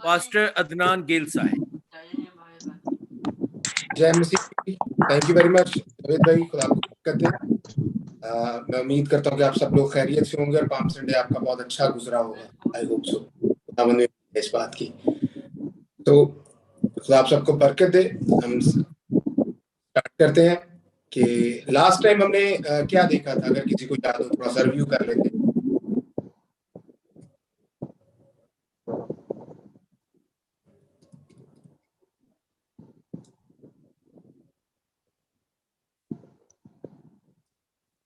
Pastor Adnan Gill साहब। जय मसीह। Thank you very much Javed भाई, खुदा आपको बरकत दे। मैं उम्मीद करता हूँ कि आप सब लोग खैरियत से होंगे और पाम संडे आपका बहुत अच्छा गुजरा होगा। आई होप सो, खुदावंद ने इस बात की। तो खुदा आप सबको बरकत दे। हम स्टार्ट करते हैं कि लास्ट टाइम हमने क्या देखा था। अगर किसी को याद हो थोड़ा सा रिव्यू कर लेते हैं।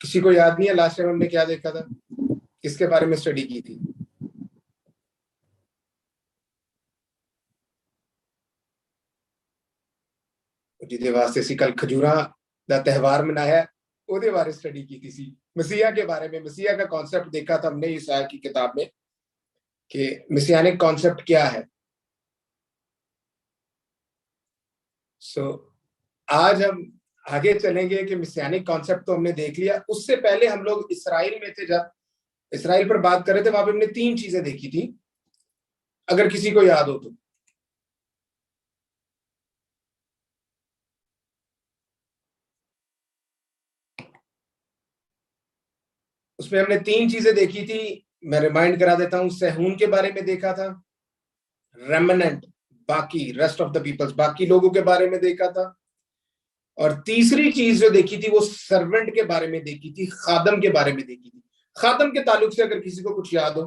किसी को याद नहीं है लास्ट टाइम हमने क्या देखा था, किसके बारे में स्टडी की थी? ਜਿਹਦੇ ਵਾਸਤੇ ਅਸੀਂ कल खजूरा ਦਾ त्यौहार मनाया, ਉਹਦੇ बारे स्टडी की थी। मसीहा के बारे में, मसीहा का कॉन्सेप्ट देखा था हमने ईसाया की किताब में कि मसीहानिक कॉन्सेप्ट क्या है। आज हम आगे चलेंगे कि मसीहानिक कॉन्सेप्ट तो हमने देख लिया। उससे पहले हम लोग इसराइल में थे, जब इसराइल पर बात कर रहे थे वहां पे हमने 3 चीजें देखी थी, अगर किसी को याद हो तो। उसमें हमने 3 चीजें देखी थी। मैं रिमाइंड करा देता हूं। सहून के बारे में देखा था, रेमनेंट, बाकी रेस्ट ऑफ द पीपल्स, बाकी लोगों के बारे में देखा था, और तीसरी चीज जो देखी थी वो सर्वेंट के बारे में देखी थी, खादम के बारे में देखी थी। खादम के ताल्लुक से अगर किसी को कुछ याद हो।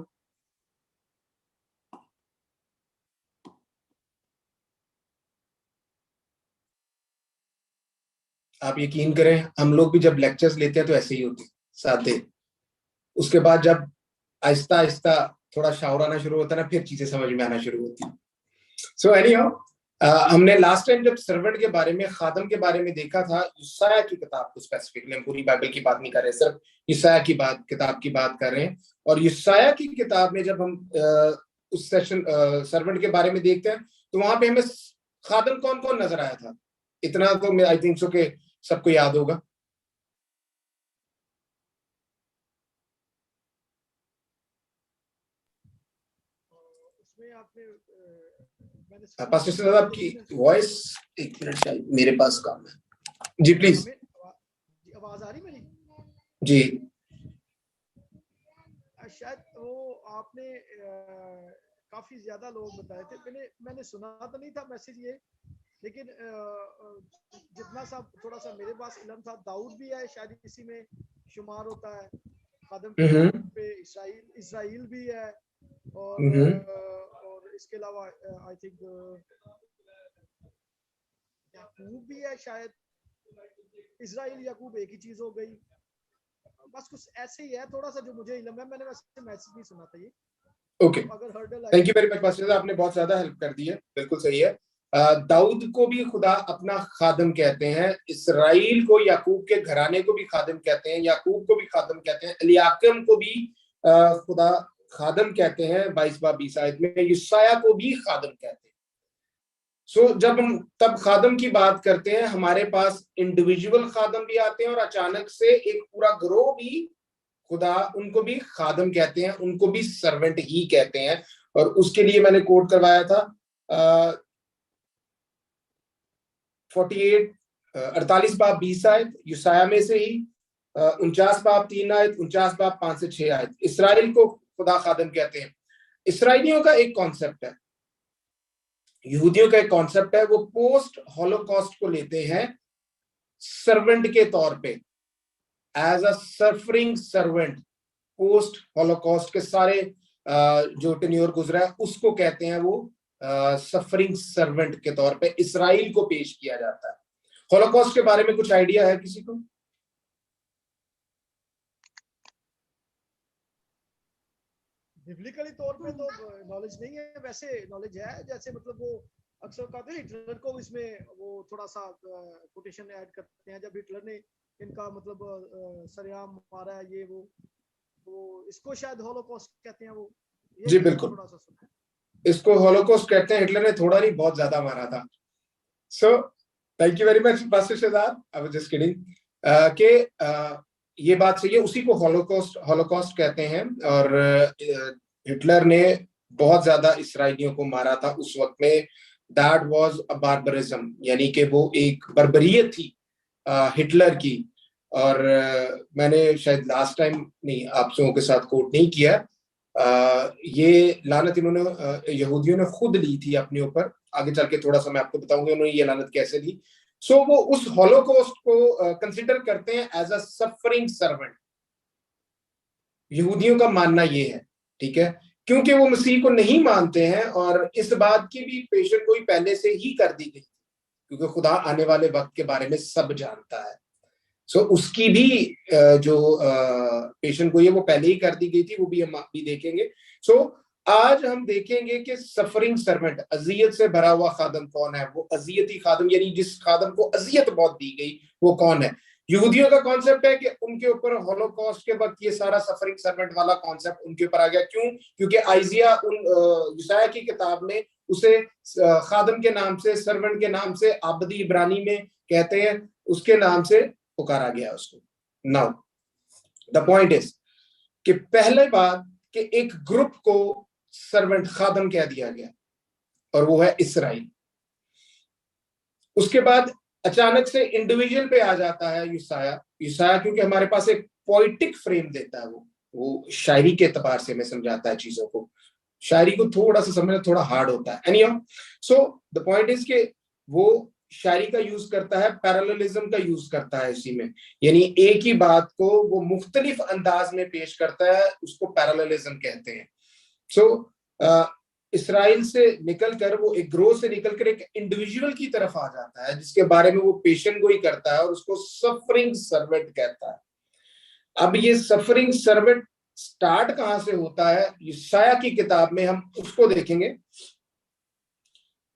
आप यकीन करें, हम लोग भी जब लेक्चर्स लेते हैं तो ऐसे ही होते सादे। उसके बाद जब आहिस्ता आहिस्ता थोड़ा शावर आना शुरू होता है ना, फिर चीजें समझ में आना शुरू होती है। सो एनीहाउ, हमने लास्ट टाइम जब सर्वेंट के बारे में, खादम के बारे में देखा था, यशायाह की किताब को स्पेसिफिकली, हम पूरी बाइबल की बात नहीं कर रहे, सिर्फ यशायाह की किताब की बात कर रहे हैं। और यशायाह की किताब में जब हम उस सेशन सर्वेंट के बारे में देखते हैं तो वहां पे हमें खादम कौन कौन नजर आया था, इतना तो मैं आई थिंक सो के सबको याद होगा। पास्टर साहब आपकी वॉइस, एक मिनट शायद मेरे पास काम है जी, प्लीज। आवाज आ रही मेरी? जी शायद वो आपने काफी ज्यादा लोग बताए थे। मैंने सुना तो नहीं था मैसेज ये, लेकिन जितना सा थोड़ा सा मेरे पास इल्म था, दाऊद भी है शायद इसी में शुमार होता है खादम पे, इसराइल भी है, और इसके अलावा आई थिंक याकूब भी है शायद। इसराइल याकूब एक ही चीज हो गई, बस कुछ ऐसे ही है थोड़ा सा जो मुझे इल्म है। मैंने वैसे मैसेज नहीं सुना था ये। Okay, thank you very much pastor, आपने बहुत ज्यादा हेल्प कर दी है। बिल्कुल सही है। दाऊद को भी खुदा अपना खादम कहते हैं, इसराइल को, याकूब के घराने को भी खादम कहते हैं, याकूब को भी खादम कहते हैं, एलियाकिम को भी खुदा खादम कहते हैं 22 बाब 20 आयत में, यशायाह को भी खादम कहते हैं। जब हम तब खादम की बात करते हैं, हमारे पास इंडिविजुअल खादम भी आते हैं और अचानक से एक पूरा ग्रोह भी, खुदा उनको भी खादम कहते हैं, उनको भी सर्वेंट ही कहते हैं। और उसके लिए मैंने कोट करवाया था 48 बाब 20 आयत यशायाह में से ही, 49 बाब 3 आयत, 49 बाब 5 से 6 आयत। इसराइल को खुदा खादम कहते हैं। इसराइलियों का एक कॉन्सेप्ट है, यहूदियों का एक कॉन्सेप्ट है, वो पोस्ट हॉलोकॉस्ट को लेते हैं सर्वेंट के तौर पे, as a suffering servant. Post holocaust के सारे जो टेन्योर गुजरा है उसको कहते हैं वो सफरिंग सर्वेंट के तौर पे इसराइल को पेश किया जाता है। हॉलोकॉस्ट के बारे में कुछ आइडिया है किसी को? बिब्लिकली तौर पे तो नॉलेज नहीं है, वैसे नॉलेज है। जैसे मतलब वो अक्सर कहते हैं हिटलर को इसमें वो थोड़ा सा कोटेशन ऐड करते हैं, जब हिटलर ने इनका मतलब सरेआम मारा है ये वो, तो इसको शायद हॉलोकॉस्ट कहते हैं वो। जी बिल्कुल, थोड़ा सा सुना है, इसको हॉलोकॉस्ट कहते हैं। हिटलर ने थोड़ा नहीं बहुत ज्यादा मारा था। So thank you very much pastor Shahzad, I was just kidding के ये बात सही है, उसी को हॉलोकॉस्ट कहते हैं। और हिटलर ने बहुत ज्यादा इसराइलियों को मारा था उस वक्त में, दैट वाज अ बार्बरिज्म, यानी कि वो एक बर्बरियत थी हिटलर की। और मैंने शायद लास्ट टाइम नहीं आप लोगों के साथ कोट नहीं किया, ये लानत इन्होंने यहूदियों ने खुद ली थी अपने ऊपर। आगे चल के थोड़ा सा मैं आपको बताऊंगा उन्होंने ये लानत कैसे ली। सो वो उस हॉलोकॉस्ट को कंसिडर करते हैं एज अ सफरिंग सर्वेंट। यहूदियों का मानना ये है, ठीक है, क्योंकि वो मसीह को नहीं मानते हैं, और इस बात की भी पेशन गोई पहले से ही कर दी गई, क्योंकि खुदा आने वाले वक्त के बारे में सब जानता है। सो उसकी भी जो पेशन गोई है वो पहले ही कर दी गई थी, वो भी हम भी देखेंगे। सो आज हम देखेंगे कि सफरिंग सर्वेंट, अजियत से भरा हुआ खादम कौन है। वो अजियती खादम, यानी जिस खादम को अजियत बहुत दी गई, वो कौन है। यहूदियों का कॉन्सेप्ट है कि उनके ऊपर हॉलोकॉस्ट के वक्त ये सारा सफरिंग सर्वेंट वाला कॉन्सेप्ट उनके ऊपर आ गया। क्यों? क्योंकि आइजिया यशायाह की किताब में उसे खादम के नाम से, सर्वेंट के नाम से, आबदी इब्रानी में कहते हैं, उसके नाम से पुकारा गया उसको। नाउ द पॉइंट इज कि पहले बात कि एक ग्रुप को सर्वेंट खादम कह दिया गया, और वो है इसराइल। उसके बाद अचानक से इंडिविजुअल पे आ जाता है यशायाह, क्योंकि हमारे पास एक पोइटिक फ्रेम देता है, वो शायरी के एतबार से हमें समझाता है चीजों को। शायरी को थोड़ा सा समझना थोड़ा हार्ड होता है। Anyhow, so the point is कि वो शायरी का यूज करता है, पैरेललिज्म का यूज करता है इसी में, यानी एक ही बात को वो मुख्तलिफ अंदाज में पेश करता है, उसको पैरेललिज्म कहते हैं। सो इसराइल से निकलकर वो एक ग्रोह से निकलकर एक इंडिविजुअल की तरफ आ जाता है, जिसके बारे में वो पेशन गोई करता है, और उसको सफरिंग सर्वेंट कहता है। अब ये सफरिंग सर्वेंट स्टार्ट कहां से होता है, यशायाह की किताब में हम उसको देखेंगे।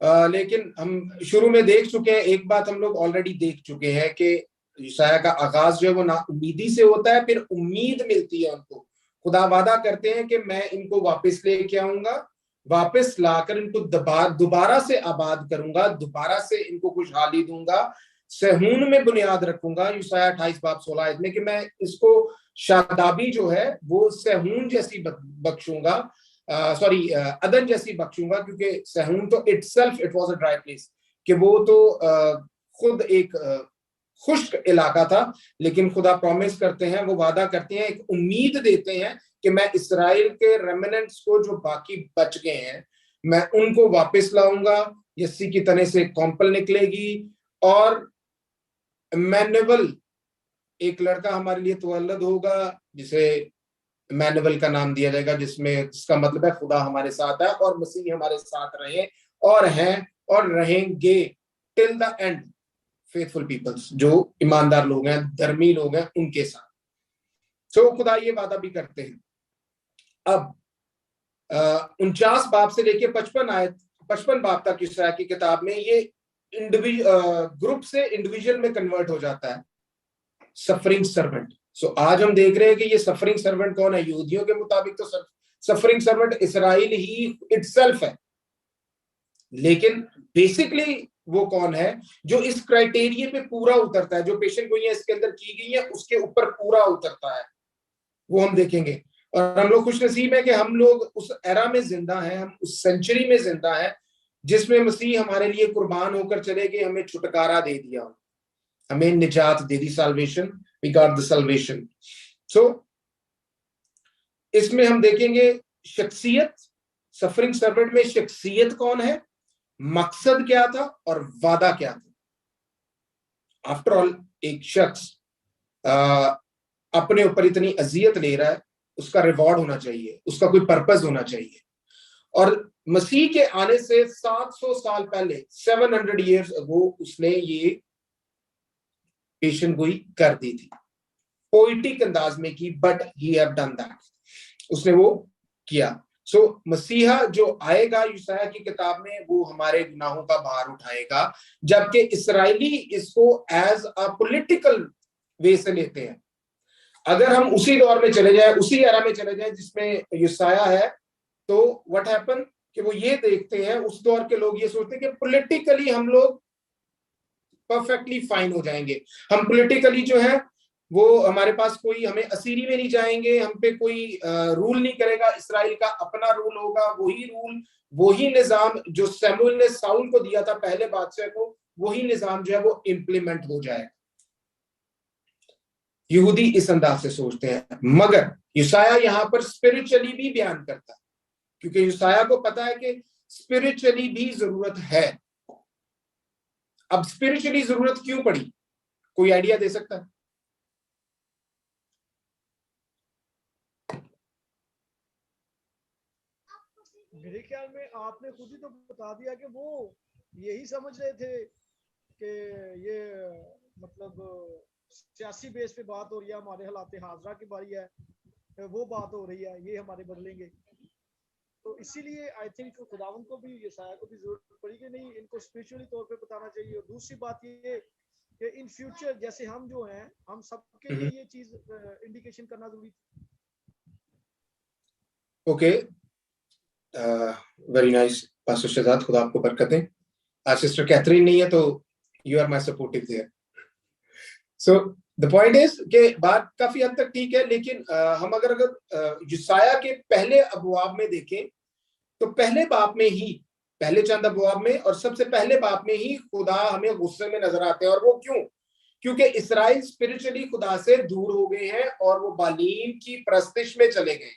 लेकिन हम शुरू में देख चुके हैं, एक बात हम लोग ऑलरेडी देख चुके हैं कि यशायाह का आगाज जो है वो ना उम्मीदी से होता है, फिर उम्मीद मिलती है उनको। खुदा वादा करते हैं कि मैं इनको वापस लेके आऊंगा, वापस लाकर इनको दोबारा से आबाद करूंगा, दोबारा से इनको खुशहाली दूंगा, सहून में बुनियाद रखूंगा। यशायाह 28 बाब 16 में कि मैं इसको शादाबी जो है वो सहून जैसी बख्शूंगा, अदन जैसी बख्शूंगा, क्योंकि सहून तो itself it was a dry place, कि वो तो खुद एक खुश्क इलाका था। लेकिन खुदा प्रॉमिस करते हैं, वो वादा करते हैं, एक उम्मीद देते हैं कि मैं इसराइल के रेमिनेंट्स को जो बाकी बच गए हैं, मैं उनको वापस लाऊंगा। यस्सी की तने से कॉम्पल निकलेगी, और मैनुअल, एक लड़का हमारे लिए तवल्लद होगा, जिसे मैनुअल का नाम दिया जाएगा, जिसका मतलब है खुदा हमारे साथ है, और मसीह हमारे साथ रहे और हैं और रहेंगे till the end. Faithful peoples, जो ईमानदार लोग हैं, धर्मी लोग हैं, उनके साथ। सो खुदा ये वादा भी करते हैं। अब 49 बाब से लेके 55 बाब तक यशायाह की किताब में ये ग्रुप से इंडिविजुअल में कन्वर्ट हो जाता है, सफरिंग सर्वेंट। सो आज हम देख रहे हैं कि ये सफरिंग सर्वेंट कौन है। यहूदियों के मुताबिक तो सफरिंग सर्वेंट इसराइल ही इटसेल्फ है, लेकिन बेसिकली वो कौन है जो इस क्राइटेरिया पे पूरा उतरता है, जो पेशेंट गोइयां इसके अंदर की गई है उसके ऊपर पूरा उतरता है, वो हम देखेंगे। और हम लोग खुश नसीब है कि हम लोग उस एरा में जिंदा हैं, हम उस सेंचुरी में जिंदा हैं जिसमें मसीह हमारे लिए कुर्बान होकर चले गए, हमें छुटकारा दे दिया, हमें निजात दे दी, salvation, we got the salvation. So इसमें हम देखेंगे शख्सियत, सफरिंग सर्वेंट में शख्सियत कौन है, मकसद क्या था और वादा क्या था। आफ्टर ऑल एक शख्स अपने ऊपर इतनी अजियत ले रहा है, उसका रिवॉर्ड होना चाहिए, उसका कोई पर्पस होना चाहिए। और मसीह के आने से 700 साल पहले, 700 ईयर्स अगो, उसने ये पेशन गोई कर दी थी, पोइटिक अंदाज में की, but he have done that, उसने वो किया। सो मसीहा जो आएगा यशायाह की किताब में, वो हमारे गुनाहों का भार उठाएगा, जबकि इसराइली इसको एज अ पॉलिटिकल वे से लेते हैं। अगर हम उसी दौर में चले जाए, उसी एरा में चले जाए जिसमें यशायाह है, तो व्हाट हैपन कि वो ये देखते हैं, उस दौर के लोग ये सोचते हैं कि पॉलिटिकली हम लोग परफेक्टली फाइन हो जाएंगे, हम पॉलिटिकली जो है वो हमारे पास कोई, हमें असीरी में नहीं जाएंगे, हम पे कोई रूल नहीं करेगा, इसराइल का अपना रूल होगा, वही रूल, वही निजाम जो सैमुअल ने साउल को दिया था पहले बादशाह को, वही निजाम जो है वो इम्प्लीमेंट हो जाएगा। यहूदी इस अंदाज से सोचते हैं, मगर यूसाया यहाँ पर स्पिरिचुअली भी बयान करता है, क्योंकि यूसाया को पता है कि स्पिरिचुअली भी जरूरत है। अब स्पिरिचुअली जरूरत क्यों पड़ी, कोई आइडिया दे सकता है? मेरे ख्याल में आपने खुद ही तो बता दिया कि वो यही समझ रहे थे कि ये मतलब सियासी बेस पे बात हो रही है, हमारे हालात हाजरा की बारी है, वो बात हो रही है, ये हमारे बदलेंगे। तो इसीलिए आई थिंक खुदावन को भी, यशाया को भी जरूरत पड़ी कि नहीं, इनको स्पिरिचुअली तौर पे बताना चाहिए। और दूसरी बात ये कि इन फ्यूचर जैसे हम जो हैं, हम सबके लिए ये चीज इंडिकेशन करना जरूरी है। Okay, very nice pastor Shahzad, खुदा आपको बरकत दें। आज सिस्टर कैथरीन नहीं है तो you are my supportive there. So the point is कि बात काफी हद तक ठीक है, लेकिन हम अगर यशाया के पहले अबवाब में देखें तो पहले बाब में ही, पहले चंद अबवाब में और सबसे पहले बाब में ही खुदा हमें गुस्से में नजर आते हैं। और वो क्यों? क्योंकि इसराइल स्पिरिचुअली खुदा से दूर हो गए हैं और वो बालीम की प्रस्तिश में चले गए।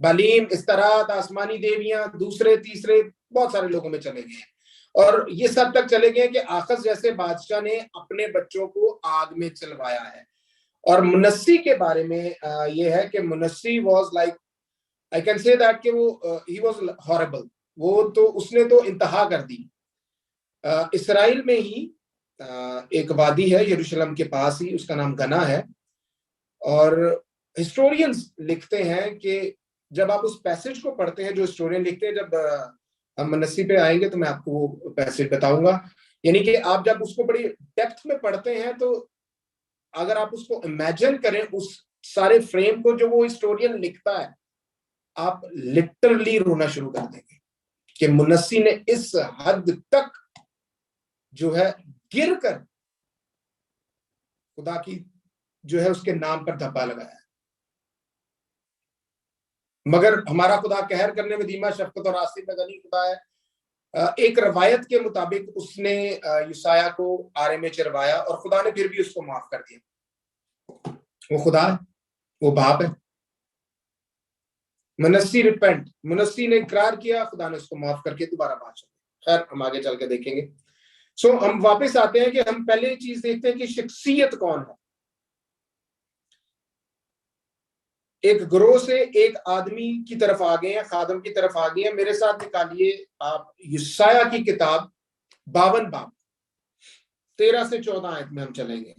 बालीम, इस्तरात, आसमानी देवियां, दूसरे तीसरे बहुत सारे लोगों में चले गए, और ये सब तक चले गए कि आखस जैसे बादशाह ने अपने बच्चों को आग में चलवाया है। और मुनस्सी के बारे में ये है कि Manasseh was like, I can say that कि वो ही वाज हॉरिबल। वो तो उसने तो इंतहा कर दी। इसराइल में ही एक वादी है यरूशलेम के पास ही, उसका नाम गना है, और हिस्टोरियंस लिखते हैं कि जब आप उस पैसेज को पढ़ते हैं, जो हिस्टोरियन लिखते हैं, जब हम मनस्सी पे आएंगे तो मैं आपको वो पैसेज बताऊंगा, यानी कि आप जब उसको बड़ी डेप्थ में पढ़ते हैं तो अगर आप उसको इमेजिन करें, उस सारे फ्रेम को जो वो हिस्टोरियन लिखता है, आप लिटरली रोना शुरू कर देंगे कि मुनस्सी ने इस हद तक जो है गिर कर खुदा की जो है उसके नाम पर धब्बा लगाया। मगर हमारा खुदा कहर करने में धीमा, शफकत और आसिफ में गनी खुदा है। एक रवायत के मुताबिक उसने यूसाया को आरे में चरवाया और खुदा ने फिर भी उसको माफ कर दिया। वो खुदा है, वो बाप है। मुनस्सी रिपेंट, मुनस्सी ने इकरार किया, खुदा ने उसको माफ करके दोबारा बादशाह। खैर, हम आगे चल के देखेंगे। सो हम वापस आते हैं कि हम पहले चीज देखते हैं कि शख्सियत कौन है। एक ग्रोह से एक आदमी की तरफ आ गए हैं, खादम की तरफ आ गए हैं। मेरे साथ निकालिए आप यशाया की किताब 52 बाब 13 से 14 आयत में हम चलेंगे।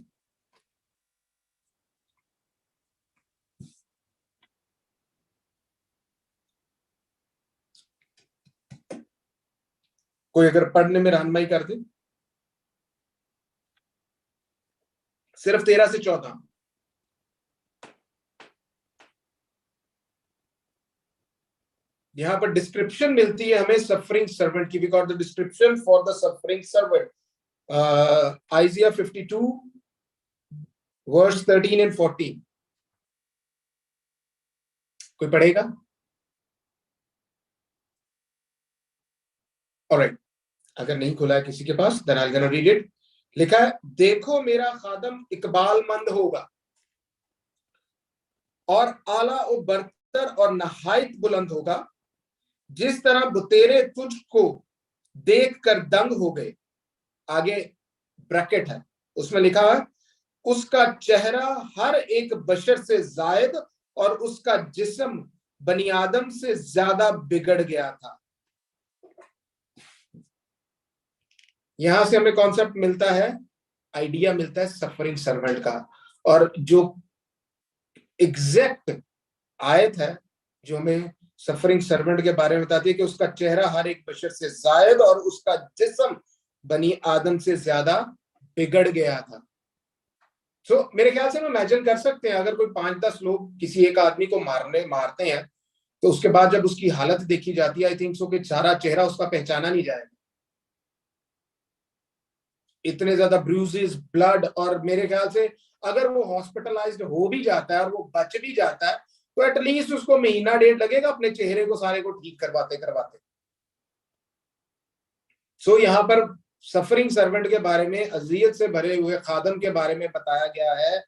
कोई अगर पढ़ने में रहनुमाई कर दे, सिर्फ 13 से 14। यहां पर डिस्क्रिप्शन मिलती है हमें सफरिंग सर्वेंट की। We got the description for the suffering servant, Isaiah 52 verse 13 and 14। कोई पढ़ेगा? ऑलराइट, अगर नहीं खुला है किसी के पास, then I am gonna read it. लिखा है, देखो मेरा खादम इकबालमंद होगा और आला और बरतर और नहायत बुलंद होगा, जिस तरह बुतेरे तुझको देखकर दंग हो गए। आगे ब्रैकेट है, उसमें लिखा है, उसका चेहरा हर एक बशर से जायद और उसका जिस्म बनी आदम से ज्यादा बिगड़ गया था। यहां से हमें कॉन्सेप्ट मिलता है, आइडिया मिलता है सफरिंग सर्वेंट का। और जो एग्जैक्ट आयत है जो हमें सफरिंग सर्वेंट के बारे में बताती है कि उसका चेहरा हर एक बशर से जायद और उसका जिस्म बनी आदम से ज्यादा बिगड़ गया था। सो मेरे ख्याल से हम इमेजिन कर सकते हैं, अगर कोई 5-10 लोग किसी एक आदमी को मारते हैं तो उसके बाद जब उसकी हालत देखी जाती है, आई थिंक सो कि सारा चेहरा उसका पहचाना नहीं जाएगा। इतने ज्यादा ब्रूजेस, ब्लड, और मेरे ख्याल से अगर वो हॉस्पिटलाइज्ड हो भी जाता है और वो बच भी जाता है तो एटलीस्ट उसको महीना डेढ़ लगेगा अपने चेहरे को सारे को ठीक करवाते करवाते। सो यहाँ पर सफरिंग सर्वेंट के बारे में, अजियत से भरे हुए खादम के बारे में बताया गया है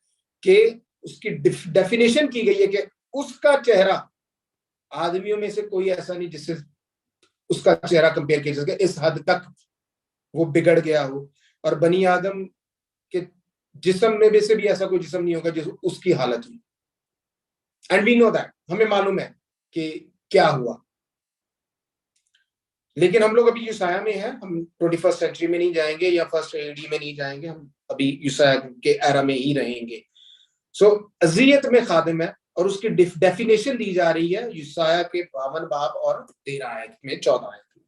कि उसकी डेफिनेशन की गई है कि उसका चेहरा, आदमियों में से कोई ऐसा नहीं जिससे उसका चेहरा कंपेयर किया जा सके, इस हद तक वो बिगड़ गया हो। और बनी आदम के जिस्म में से भी ऐसा कोई जिस्म नहीं होगा जिस उसकी हालत हुई। एंड वी नो दैट, हमें मालूम है कि क्या हुआ। लेकिन हम लोग अभी यूसाया में हैं, हम 21st सेंचुरी में नहीं जाएंगे या फर्स्ट एडी में नहीं जाएंगे, हम अभी यूसाया के एरा में ही रहेंगे। सो अजियत में खादिम है और उसकी डेफिनेशन दी जा रही है यूसाया के 52 बाब और 13 आयत में, 14 आयत में।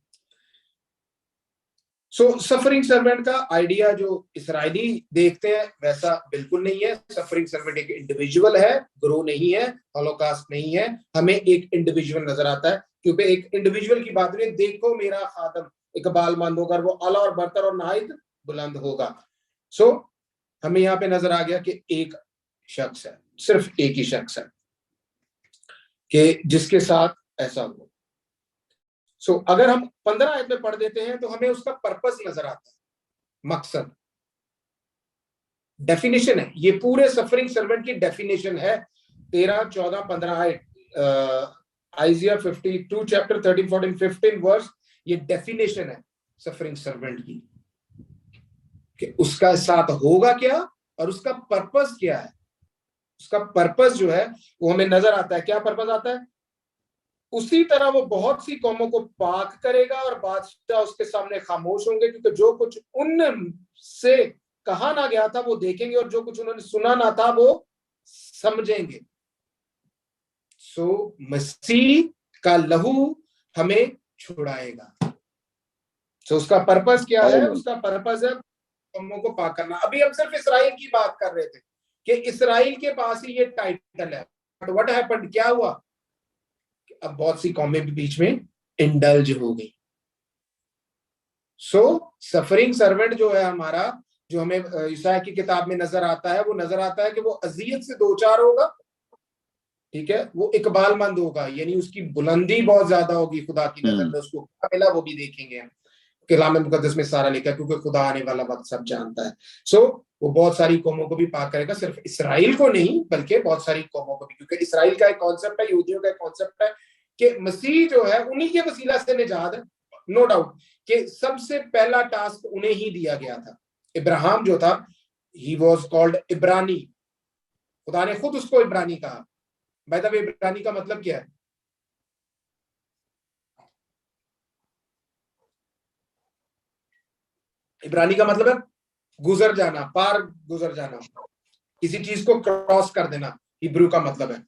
सो सफरिंग सर्वेंट का आइडिया जो इसराइली देखते हैं वैसा बिल्कुल नहीं है। सफरिंग सर्वेंट एक इंडिविजुअल है, ग्रो नहीं है, हॉलोकास्ट नहीं है। हमें एक इंडिविजुअल नजर आता है, क्योंकि एक इंडिविजुअल की बात नहीं, देखो मेरा खादम इकबालमंद होकर वो आला और बरतर और नाहिद बुलंद होगा। सो हमें यहाँ पे नजर आ गया कि एक शख्स है, सिर्फ एक ही शख्स है कि जिसके साथ ऐसा हुआ। सो अगर हम 15 आयत में पढ़ देते हैं तो हमें उसका पर्पस नजर आता है, मकसद, डेफिनेशन है। ये पूरे सफरिंग सर्वेंट की डेफिनेशन है। 13, 14, 15 आयत, आइजिया 52 चैप्टर 13, 14, 15 वर्स, ये डेफिनेशन है सफरिंग सर्वेंट की कि उसका साथ होगा क्या और उसका पर्पस क्या है। उसका पर्पस जो है वो हमें नजर आता है। क्या पर्पस आता है? उसी तरह वो बहुत सी कौमों को पाक करेगा और बादशाह उसके सामने खामोश होंगे, क्योंकि जो कुछ उनसे कहा ना गया था वो देखेंगे और जो कुछ उन्होंने सुना ना था वो समझेंगे। सो मसीह का लहू हमें छुड़ाएगा। सो उसका पर्पस क्या है? उसका पर्पस है कौमों को पाक करना। अभी हम सिर्फ इसराइल की बात कर रहे थे कि इसराइल के पास ही ये टाइटल है, बट व्हाट हैपेंड, क्या हुआ? अब बहुत सी कौमें भी बीच में इंडल्ज हो गई। सो सफरिंग सर्वेंट जो है हमारा, जो हमें यूसाया की किताब में नजर आता है, वो नजर आता है कि वो अजियत से दो चार होगा, ठीक है, वो इकबालमंद होगा, यानी उसकी बुलंदी बहुत ज्यादा होगी खुदा की नजर में। उसको क्या मिला वो भी देखेंगे हम, कलाम मुकद्दस में सारा लिखा है, क्योंकि खुदा आने वाला वक्त सब जानता है। सो वो बहुत सारी कौमों को भी पाक करेगा, सिर्फ इसराइल को नहीं बल्कि बहुत सारी कौमों को भी, क्योंकि इसराइल का एक कॉन्सेप्ट है, यहूदियों का एक कॉन्सेप्ट है कि मसीह जो है उन्हीं के वसीला से निजात है। नो डाउट कि सबसे पहला टास्क उन्हें ही दिया गया था। इब्राहिम जो था, ही वॉज कॉल्ड इब्रानी, खुदा ने खुद उसको इब्रानी कहा। बाय द वे, इब्रानी का मतलब क्या है? इब्रानी का मतलब है गुजर जाना, पार गुजर जाना, किसी चीज को क्रॉस कर देना, हिब्रू का मतलब है।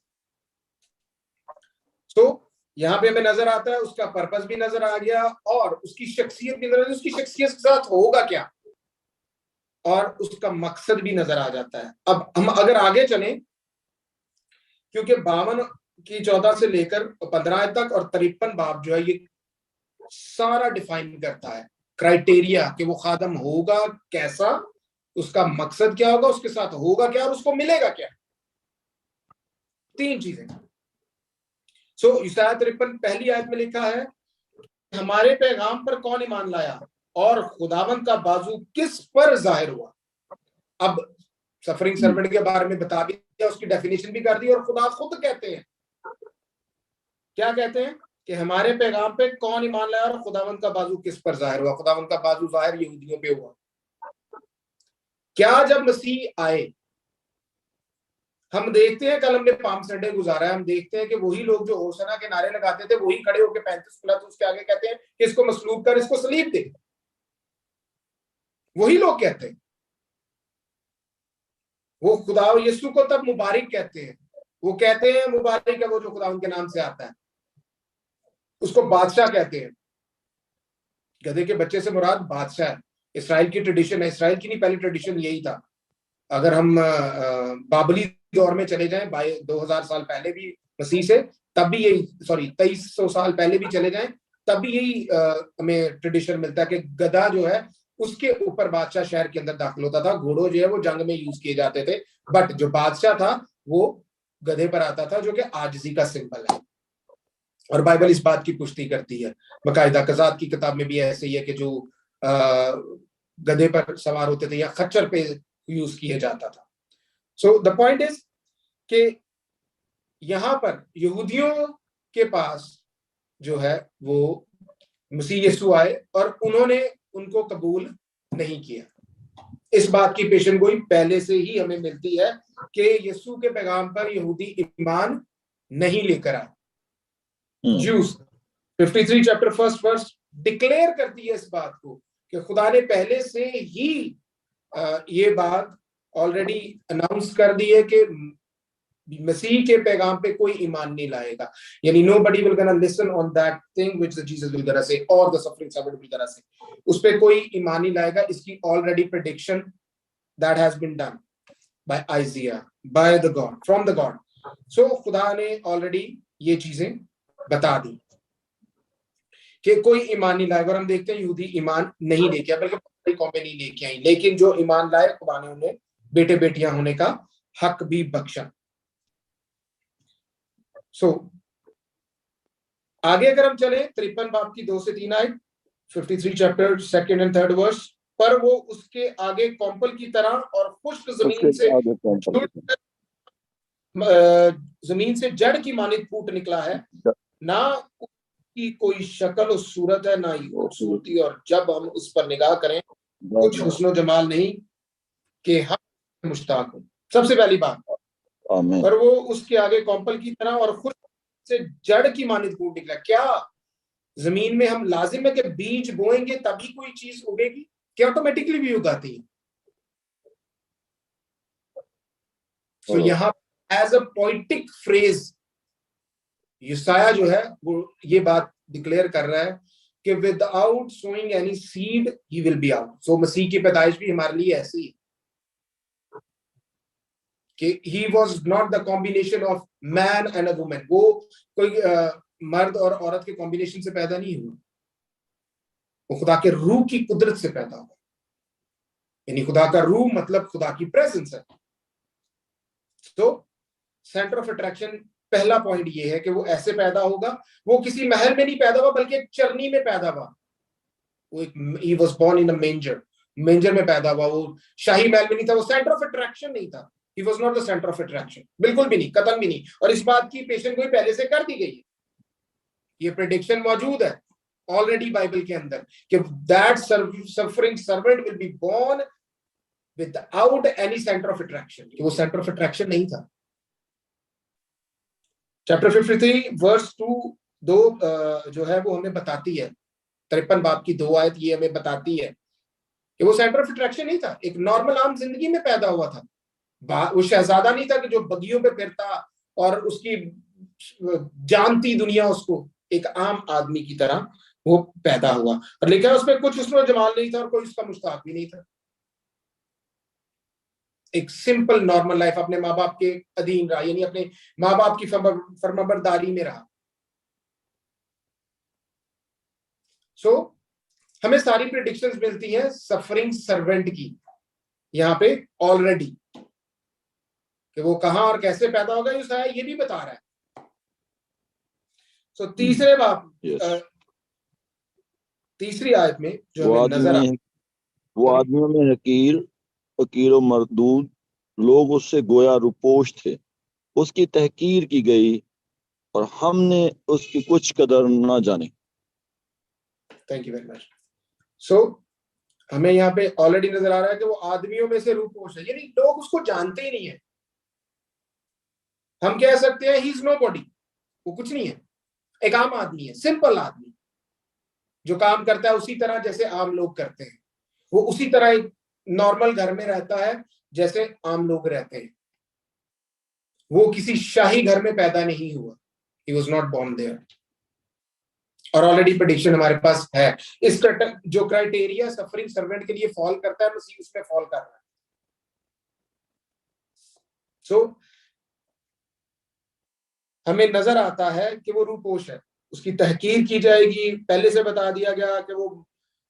तो यहाँ पे हमें नजर आता है, उसका पर्पस भी नजर आ गया और उसकी शख्सियत भी नजर आ, उसकी शख्सियत के साथ होगा क्या और उसका मकसद भी नजर आ जाता है। अब हम अगर आगे चलें, क्योंकि 52 की 14 से लेकर 15 तक और 53 बाब जो है ये सारा डिफाइन करता है क्राइटेरिया कि वो खादम होगा कैसा, उसका मकसद क्या होगा, उसके साथ होगा क्या और उसको मिलेगा क्या। तीन चीजें। सो यूसाया 53 पहली आयत में लिखा है, हमारे पैगाम पर कौन ईमान लाया और खुदावंद का बाजू किस पर जाहिर हुआ। अब सफरिंग सर्वेंट के बारे में बता भी दिया, उसकी डेफिनेशन भी कर दी, और खुदा खुद कहते हैं, क्या कहते हैं कि हमारे पैगाम पे कौन ईमान लाया और खुदावंद का बाजू किस पर जाहिर हुआ। खुदावंद का बाजू जाहिर यहूदियों पे हुआ। क्या जब मसीह आए, हम देखते हैं, कल हमने पाम संडे गुजारा है, हम देखते हैं कि वही लोग जो होसना के नारे लगाते थे वही खड़े होकर 35 पिलातुस उसके आगे कहते हैं कि इसको मसलूब कर, इसको सलीब दे। वही लोग कहते हैं। वो खुदा यीशु को तब मुबारक कहते हैं, वो कहते हैं मुबारक है वो जो खुदा उनके नाम से आता है। उसको बादशाह कहते हैं। गधे के बच्चे से मुराद बादशाह है। इसराइल की ट्रेडिशन है, इसराइल की नहीं, पहली ट्रेडिशन यही था। अगर हम बाबली दौर में चले जाएं, 2000 साल पहले भी मसीह से, तब भी यही, सॉरी 2300 साल पहले भी चले जाएं, तब भी यही हमें ट्रेडिशन मिलता है कि गधा जो है उसके ऊपर बादशाह शहर के अंदर दाखिल होता था। घोड़ों जो है वो जंग में यूज किए जाते थे, बट जो बादशाह था वो गधे पर आता था, जो कि आजिजी का सिंबल है। और बाइबल इस बात की पुष्टि करती है, बाकायदा कज़ात की किताब में भी ऐसे ही है कि जो गधे पर सवार होते थे या खच्चर पे यूज किया जाता था। सो द पॉइंट इज कि यहां पर यहूदियों के पास जो है वो मसीह यीशु आए और उन्होंने उनको कबूल नहीं किया। इस बात की पेशेनगोई पहले से ही हमें मिलती है कि यीशु के पैगाम पर यहूदी ईमान नहीं लेकर आए। ज्यूस 53 चैप्टर 1 वर्स डिक्लेयर करती है इस बात को कि खुदा ने पहले से ही ये बात ऑलरेडी अनाउंस कर दी है कि मसीह के पैगाम पे कोई ईमान नहीं लाएगा, यानी nobody will gonna listen on that thing which the Jesus will gonna say or the suffering servant will gonna say, उस पे कोई ईमान नहीं लाएगा। इसकी already prediction that has been done by Isaiah, by the God, from the God. So खुदा ने already ये चीजें बता दी कि कोई ईमान नहीं लाएगा। और हम देखते हैं यहूदी ईमान नहीं लेके आए, बल्कि कौमें नहीं लेके आई, लेकिन जो ईमान लाए खुदा ने उन्हें बेटे बेटियां होने का हक भी बख्शा। सो आगे अगर हम चले 53 बाब की 2 से 3 आयत, 53 chapter 2nd and 3rd verse, पर वो उसके आगे कॉम्पल की तरह और खुश्क जमीन से जड़ की मानित फूट निकला है, ना उसकी कोई शक्ल और सूरत है, ना ही खूबसूरती, और जब हम उस पर निगाह करें कुछ हुस्न जमाल नहीं कि हम मुश्ताक हो। सबसे पहली बात, पर वो उसके आगे कॉम्पल की तरह और खुद से जड़ की मानित फूट निकला। क्या जमीन में हम लाजिम है कि बीज बोएंगे तभी कोई चीज उगेगी? क्या ऑटोमेटिकली भी उगाती है? तो यहाँ एज अ पोइटिक फ्रेज यसाया जो है वो ये बात डिक्लेयर कर रहा है कि without sowing any seed he will be out. So मसीह की पैदाइश भी हमारे लिए ऐसी है कि he was not the combination of man and a woman, वो कोई मर्द और औरत के कॉम्बिनेशन से पैदा नहीं हुआ, वो खुदा के रूह की कुदरत से पैदा हुआ। यानी खुदा का रूह मतलब खुदा की प्रेजेंस है। तो सेंटर ऑफ अट्रैक्शन पहला पॉइंट ये है कि वो ऐसे पैदा होगा, वो किसी महल में नहीं पैदा हुआ बल्कि एक चरनी में पैदा हुआ। वो एक he was born in a manger, मेंजर में पैदा हुआ। वो शाही महल में नहीं था, वो सेंटर ऑफ अट्रैक्शन नहीं था। He was not the center of attraction, बिल्कुल भी नहीं, कतन भी नहीं। और इस बात की पेशेनगोई पहले से कर दी गई है, ये प्रेडिक्शन मौजूद है ऑलरेडी बाइबल के अंदर कि that suffering servant will be born without any center of attraction, कि वो सेंटर ऑफ अट्रैक्शन नहीं था। चैप्टर 53 वर्स 2 जो है वो हमें बताती है, 53 बाब की 2 आयत ये हमें बताती है कि वो सेंटर ऑफ अट्रैक्शन नहीं था, एक नॉर्मल आम जिंदगी में पैदा हुआ था। वो शहजादा नहीं था कि जो बगियों पे फिरता और उसकी जानती दुनिया उसको, एक आम आदमी की तरह वो पैदा हुआ। और लेकिन उसमें कुछ उसमें जमाल नहीं था और कोई उसका मुश्ताक भी नहीं था। एक सिंपल नॉर्मल लाइफ, अपने माँ बाप के अधीन रहा, यानी अपने माँ बाप की फरमाबरदारी में रहा। सो हमें सारी प्रेडिक्शंस मिलती हैं सफरिंग सर्वेंट की यहाँ पे ऑलरेडी, कि वो कहां और कैसे पैदा होगा ये भी बता रहा है। सो तीसरे बाब तीसरी आयत में जो हमें नजर आता, वो आदमियों में हकीर और मरदूद लोग उससे गोया रुपोश थे, उसकी तहकीर की गई और हमने उसकी कुछ कदर ना जानी। Thank you very much. So हमें यहाँ पे ऑलरेडी नजर आ रहा है कि वो आदमियों में से रुपोश है, यानी लोग उसको जानते ही नहीं है। हम कह सकते हैं ही इज नोबॉडी, वो कुछ नहीं है, एक आम आदमी है, सिंपल आदमी जो काम करता है उसी तरह जैसे आम लोग करते हैं। वो उसी तरह एक नॉर्मल घर में रहता है जैसे आम लोग रहते हैं। वो किसी शाही घर में पैदा नहीं हुआ, he was not born there। और ऑलरेडी प्रेडिक्शन हमारे पास है। इस जो क्राइटेरिया सफरिंग सर्वेंट के लिए फॉल करता है, मसीह उसमें फॉल कर रहा है। सो हमें नजर आता है कि वो रूपोश है, उसकी तहकीर की जाएगी। पहले से बता दिया गया कि वो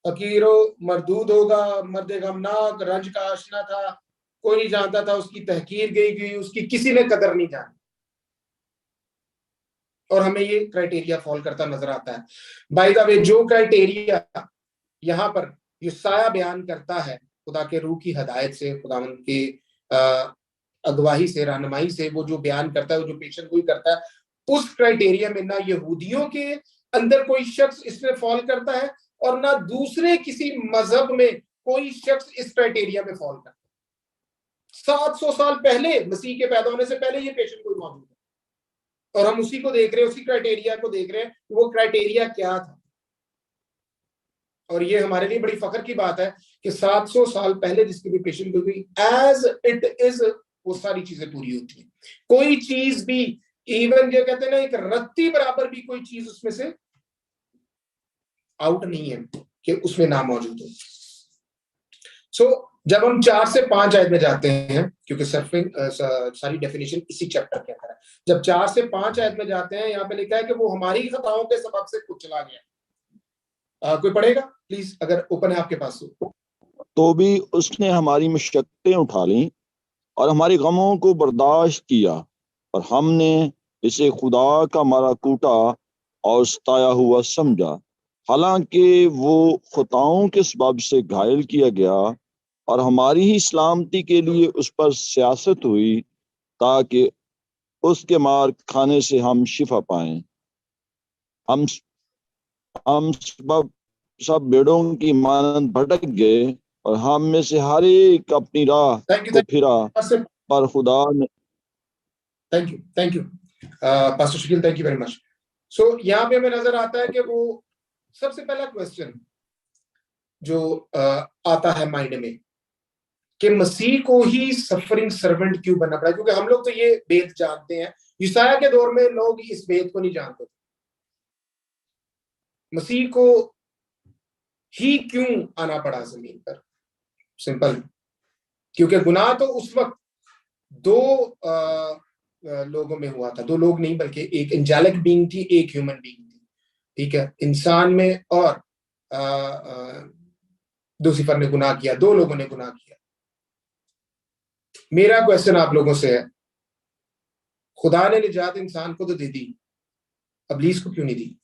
फकीरो मरदूद होगा, मर्द गमनाक, रंज का आशना था, कोई नहीं जानता था, उसकी तहकीर गई, उसकी किसी ने कदर नहीं जानी। और हमें ये क्राइटेरिया फॉलो करता नजर आता है। बाय द वे, जो क्राइटेरिया यहाँ पर युसाया बयान करता है खुदा के रूह की हदायत से, खुदावंद की अगवाही से, रहनुमाई से, वो जो बयान करता है, वो जो पेशन गोई करता है, उस क्राइटेरिया में ना यहूदियों के अंदर कोई शख्स इसमें फॉल करता है और ना दूसरे किसी मजहब में कोई शख्स इस क्राइटेरिया में फॉल करता है। 700 साल पहले, मसीह के पैदा होने से पहले ये पेशन गोई मौजूद है और हम उसी को देख रहे हैं, उसी क्राइटेरिया को देख रहे हैं। वो क्राइटेरिया क्या था? और ये हमारे लिए बड़ी फख्र की बात है कि 700 साल पहले जिसकी भी पेशन गोई हुई, एज इट इज, वो सारी चीजें पूरी होती हैं। कोई चीज भी, इवन जो कहते हैं ना, एक रत्ती बराबर भी कोई चीज उसमें से आउट नहीं है कि उसमें ना मौजूद हो। सो जब हम 4 से 5 आयत में जाते हैं, क्योंकि सर्फिंग सारी डेफिनेशन इसी चैप्टर के अंदर है, जब 4 से 5 आयत में जाते हैं, यहाँ पे लिखा है कि वो हमारी खताओं के सबब से कुचला गया। कोई पढ़ेगा प्लीज, अगर ओपन है आपके पास तो भी उसने हमारी मशक्कतें उठा ली और हमारे गमों को बर्दाश्त किया, और हमने इसे खुदा का मारा कूटा और सताया हुआ समझा। हालांकि वो खताओं के सबब से घायल किया गया और हमारी ही सलामती के लिए उस पर सियासत हुई, ताकि उसके मार खाने से हम शिफा पाएं। हम सब भेड़ों की मानंद भटक गए और हम में से हर एक अपनी राह को फिरा, पर खुदा ने। Thank you pastor Shakeel, thank you very much. So यहाँ पे हमें नजर आता है कि वो सबसे पहला क्वेश्चन जो आता है माइंड में कि मसीह को ही सफरिंग सर्वेंट क्यों बनना पड़ा, क्योंकि हम लोग तो ये भेद जानते हैं, यूसाया के दौर में लोग इस भेद को नहीं जानते थे। मसीह को ही क्यों आना पड़ा जमीन पर? सिंपल, क्योंकि गुनाह तो उस वक्त 2 लोगों में हुआ था। 2 लोग नहीं, बल्कि एक एंजेलिक बीइंग थी, एक ह्यूमन बीइंग थी, ठीक है, इंसान में, और लूसीफर ने गुनाह किया, 2 लोगों ने गुनाह किया। मेरा क्वेश्चन आप लोगों से है, खुदा ने निजात इंसान को तो दे दी, इब्लीस को क्यों नहीं दी?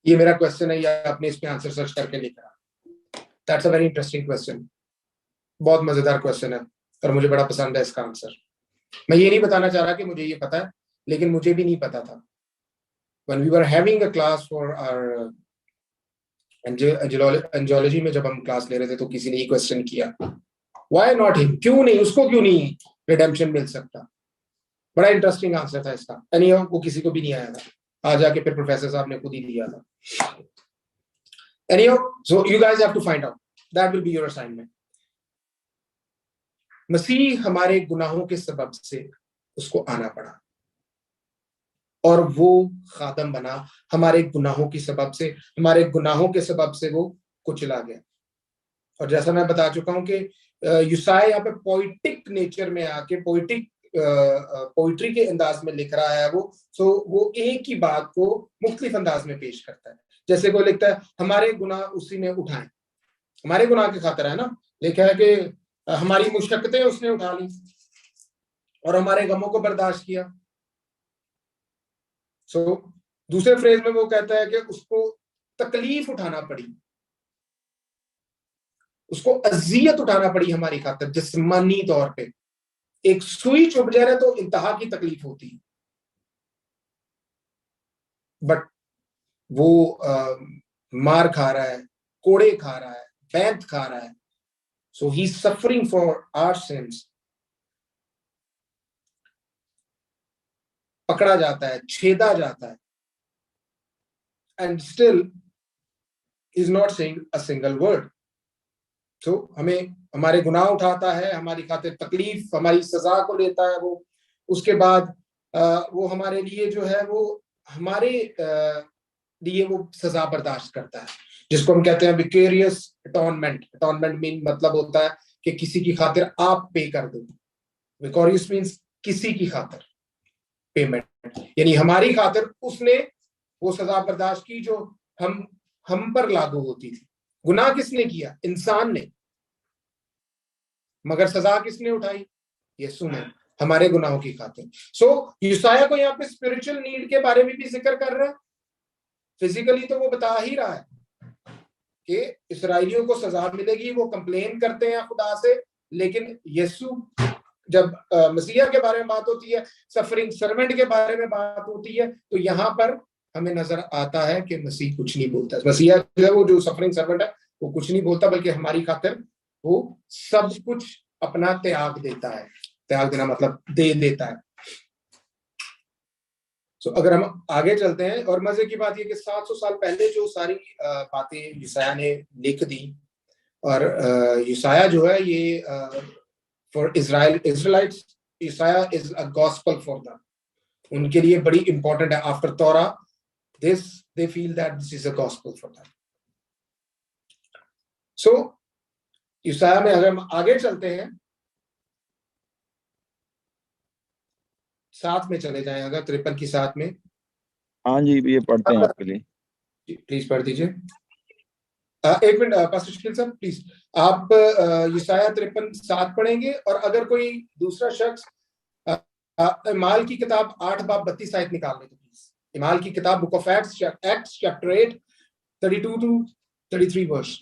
ये मेरा क्वेश्चन है, या आपने इस पे आंसर सर्च करके लिखा? That's a very interesting question, बहुत मजेदार क्वेश्चन है और मुझे बड़ा पसंद है इसका आंसर। मैं ये नहीं बताना चाह रहा कि मुझे ये पता है, लेकिन मुझे भी नहीं पता था। When we were having a class for our angiology में जब हम क्लास ले रहे थे, तो किसी ने ये क्वेश्चन किया, व्हाई नॉट हिम, क्यों नहीं, उसको क्यों नहीं रिडेम्पशन मिल सकता? बड़ा इंटरेस्टिंग आंसर था इसका। एनीहाउ, वो किसी को भी नहीं आया था, आ जाके फिर प्रोफेसर साहब ने खुद ही दिया था। Anyhow, so you guys have to find out, that will be your assignment. मसीह हमारे गुनाहों के सबब से उसको आना पड़ा और वो खादम बना हमारे गुनाहों की सबब से, हमारे गुनाहों के सबब से वो कुचला गया। और जैसा मैं बता चुका हूं कि यूसाया यहाँ पे पोइटिक नेचर में आके, पोइट्री के अंदाज में लिख रहा है वो एक ही बात को मुख्तलिफ अंदाज में पेश करता है। जैसे वो लिखता है, हमारे गुनाह उसी ने उठाए, हमारे गुनाह की खातिर है ना, लिखा है कि हमारी मुशक्कतें उसने उठा ली और हमारे गमों को बर्दाश्त किया। दूसरे फ्रेज में वो कहता है कि उसको तकलीफ उठाना पड़ी, उसको अजियत उठाना पड़ी हमारी खातिर जिस्मानी तौर पे। एक सुई चुभ जाए तो इंतहा की तकलीफ होती है, बट वो मार खा रहा है, कोड़े खा रहा है, बैंत खा रहा है। So he is suffering for our sins. पकड़ा जाता है, छेदा जाता है, and still is not saying a single word. तो हमें हमारे गुनाह उठाता है, हमारी खातिर तकलीफ, हमारी सजा को लेता है वो। उसके बाद वो हमारे लिए जो है वो हमारे लिए वो सजा बर्दाश्त करता है, जिसको हम कहते हैं विकेरियस अटॉनमेंट। अटॉनमेंट मीन मतलब होता है कि किसी की खातिर आप पे कर दो। विकोरियस मीन्स किसी की खातिर पेमेंट, यानी हमारी खातिर उसने वो सजा बर्दाश्त की जो हम हम पर लागू होती थी। गुनाह किसने किया? इंसान ने। मगर सजा किसने उठाई? यीशु ने, हमारे गुनाहों की खातिर। सो यशायाह को यहाँ पे स्पिरिचुअल नीड के बारे में भी जिक्र कर रहा है। फिजिकली तो वो बता ही रहा है कि इस्राएलियों को सजा मिलेगी, वो कंप्लेन करते हैं खुदा से, लेकिन यीशु जब मसीहा के बारे में बात होती है, सफरिंग सर्वेंट के बारे में बात होती है, तो यहाँ पर हमें नजर आता है कि मसीह कुछ नहीं बोलता। मसीहा जो है, वो जो सफरिंग सर्वेंट है, वो कुछ नहीं बोलता, बल्कि हमारी खातिर वो सब कुछ अपना त्याग देता है। त्याग देना मतलब दे देता है। अगर हम आगे चलते हैं, और मजे की बात यह कि 700 साल पहले जो सारी बातें यशायाह ने लिख दी, और यशायाह जो है ये फॉर इजराइलाइट्स, यशायाह is a gospel for them. उनके लिए बड़ी इंपॉर्टेंट है। After Torah this they feel that this is a gospel for them. So यशायाह में अगर हम आगे चलते हैं, साथ में चले जाएं, अगर 53 की साथ में। हाँ जी, ये पढ़ते हैं आपके लिए। प्लीज पढ़ दीजिए। एक मिनट पास्टर शकील साहब, प्लीज आप यशायाह 53:7 पढ़ेंगे, और अगर कोई दूसरा शख्स इमाल की किताब 8 बाब 32 आयत निकाल ले तो प्लीज। इमाल की किताब book of Acts chapter 8 32 to 33 verse.